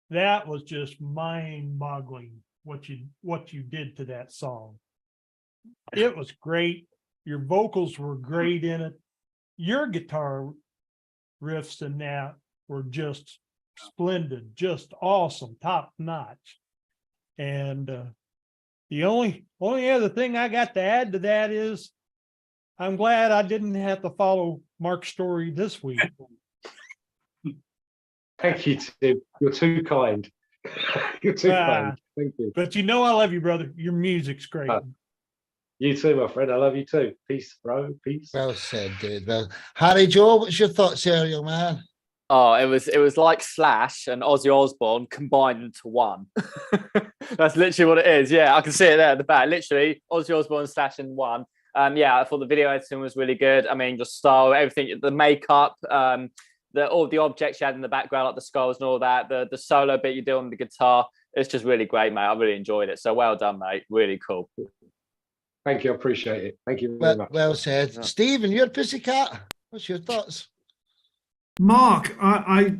that was just mind-boggling what you did to that song. It was great. Your vocals were great in it. Your guitar riffs in that were just splendid, just awesome, top notch. And the only other thing I got to add to that is I'm glad I didn't have to follow Mark's story this week. Thank you, Tim. You're too kind. You're too kind. Thank you. But you know I love you, brother. Your music's great. You too, my friend. I love you too. Peace, bro. Peace. Well said, dude. Well, Harry Joe, what's your thoughts here, young man? Oh, it was like Slash and Ozzy Osbourne combined into one. That's literally what it is. Yeah, I can see it there at the back. Literally, Ozzy Osbourne and Slash in one. Yeah, I thought the video editing was really good. I mean, your style, everything, the makeup, all the objects you had in the background, like the skulls and all that, the solo bit you do on the guitar, it's just really great, mate. I really enjoyed it. So well done, mate. Really cool. Thank you. I appreciate it. Thank you very much. Well said. Yeah. Stephen, you're Pussycat. What's your thoughts? Mark, I've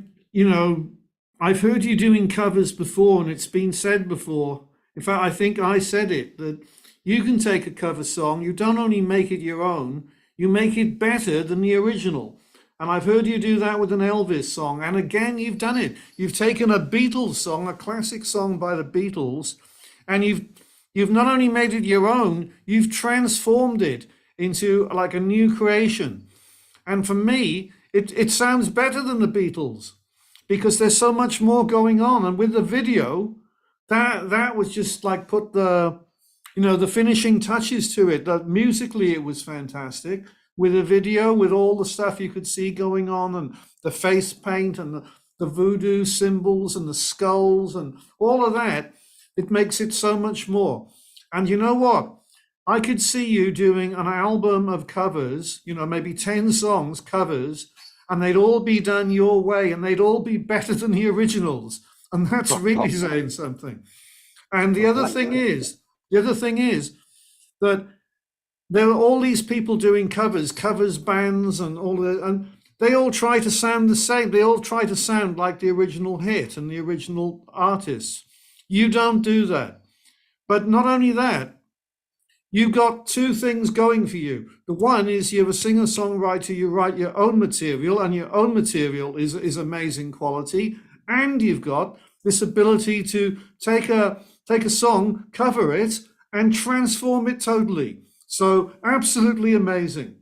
heard you doing covers before, and it's been said before, In fact, I think I said it, that you can take a cover song, you don't only make it your own, you make it better than the original. And I've heard you do that with an Elvis song. And again, you've done it. You've taken a Beatles song, a classic song by the Beatles, and you've not only made it your own, you've transformed it into like a new creation. And for me, it sounds better than the Beatles because there's so much more going on. And with the video, that was just like put the, you know, the finishing touches to it. That musically, it was fantastic. With a video, with all the stuff you could see going on, and the face paint and the voodoo symbols and the skulls and all of that, it makes it so much more. And you know what? I could see you doing an album of covers, you know, maybe 10 songs covers, and they'd all be done your way and they'd all be better than the originals. And that's really saying something. And the other thing is that there are all these people doing covers bands and all that, and they all try to sound the same. They all try to sound like the original hit and the original artists. You don't do that. But not only that, you've got two things going for you. The one is you're a singer-songwriter, you write your own material, and your own material is amazing quality. And you've got this ability to take a song, cover it, and transform it totally. So absolutely amazing.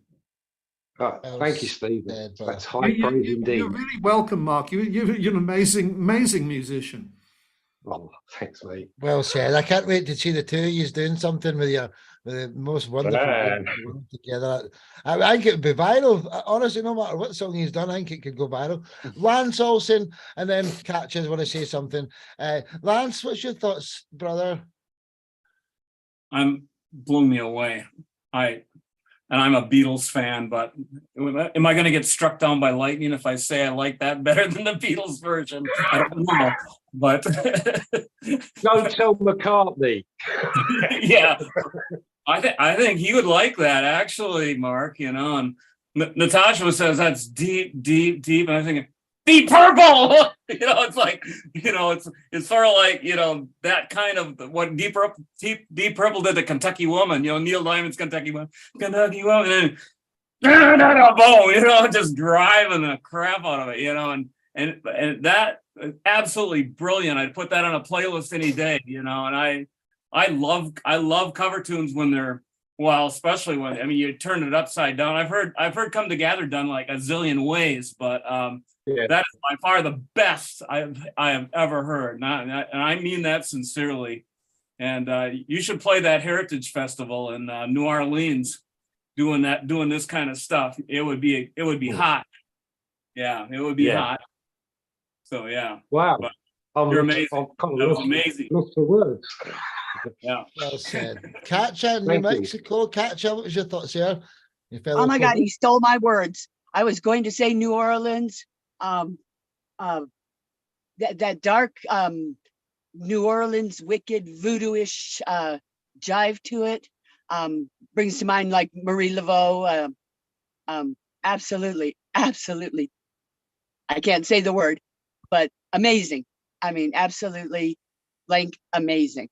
Thank you, Steve. That's high praise indeed. You're really welcome, Mark. You're an amazing musician. Oh, thanks, mate. Well said. I can't wait to see the two of you doing something with the most wonderful group together. I think it would be viral. Honestly, no matter what song he's done, I think it could go viral. Lance Olsen, and then Katja's want to say something. Lance, what's your thoughts, brother? Blew me away. I'm a Beatles fan, but am I going to get struck down by lightning if I say I like that better than the Beatles version? I don't know, but don't tell McCartney. Yeah, I think he would like that actually, Mark. You know, and Natasha says that's deep, and I'm thinking Deep Purple. You know, it's like, you know, it's sort of like, you know, that kind of what Deep Purple did to Kentucky Woman. You know, Neil Diamond's Kentucky Woman, and boom, you know, just driving the crap out of it. You know, and that absolutely brilliant. I'd put that on a playlist any day. You know, and I love cover tunes when they're, well, especially when, I mean, you turn it upside down. I've heard Come Together done like a zillion ways, but yeah, that is by far the best I have ever heard. And I mean that sincerely. And you should play that Heritage Festival in New Orleans, doing this kind of stuff. It would be hot. Yeah, it would be hot. So yeah. Wow. You're amazing. That was amazing. Lots of words. Yeah. Well said. Katja, New Mexico. Katja, what was your thoughts here? Oh my God, he stole my words. I was going to say New Orleans. That dark New Orleans wicked voodoo-ish jive to it brings to mind like Marie Laveau. Absolutely. I can't say the word, but amazing. I mean, absolutely blank amazing.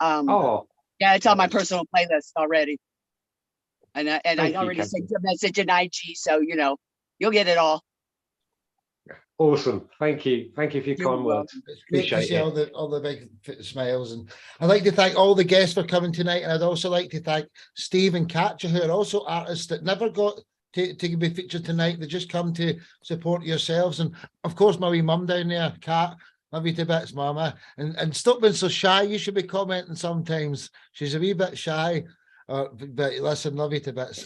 Yeah, it's on my personal playlist already. And I already sent you a message in IG, so you know, you'll get it all. Awesome. Thank you for your kind words. Appreciate it. All the big smiles. And I'd like to thank all the guests for coming tonight. And I'd also like to thank Steve and Katja, who are also artists that never got to be featured tonight. They just come to support yourselves. And of course, my wee mum down there, Kat, love you to bits, mama. And stop being so shy. You should be commenting sometimes. She's a wee bit shy. But listen, love you to bits.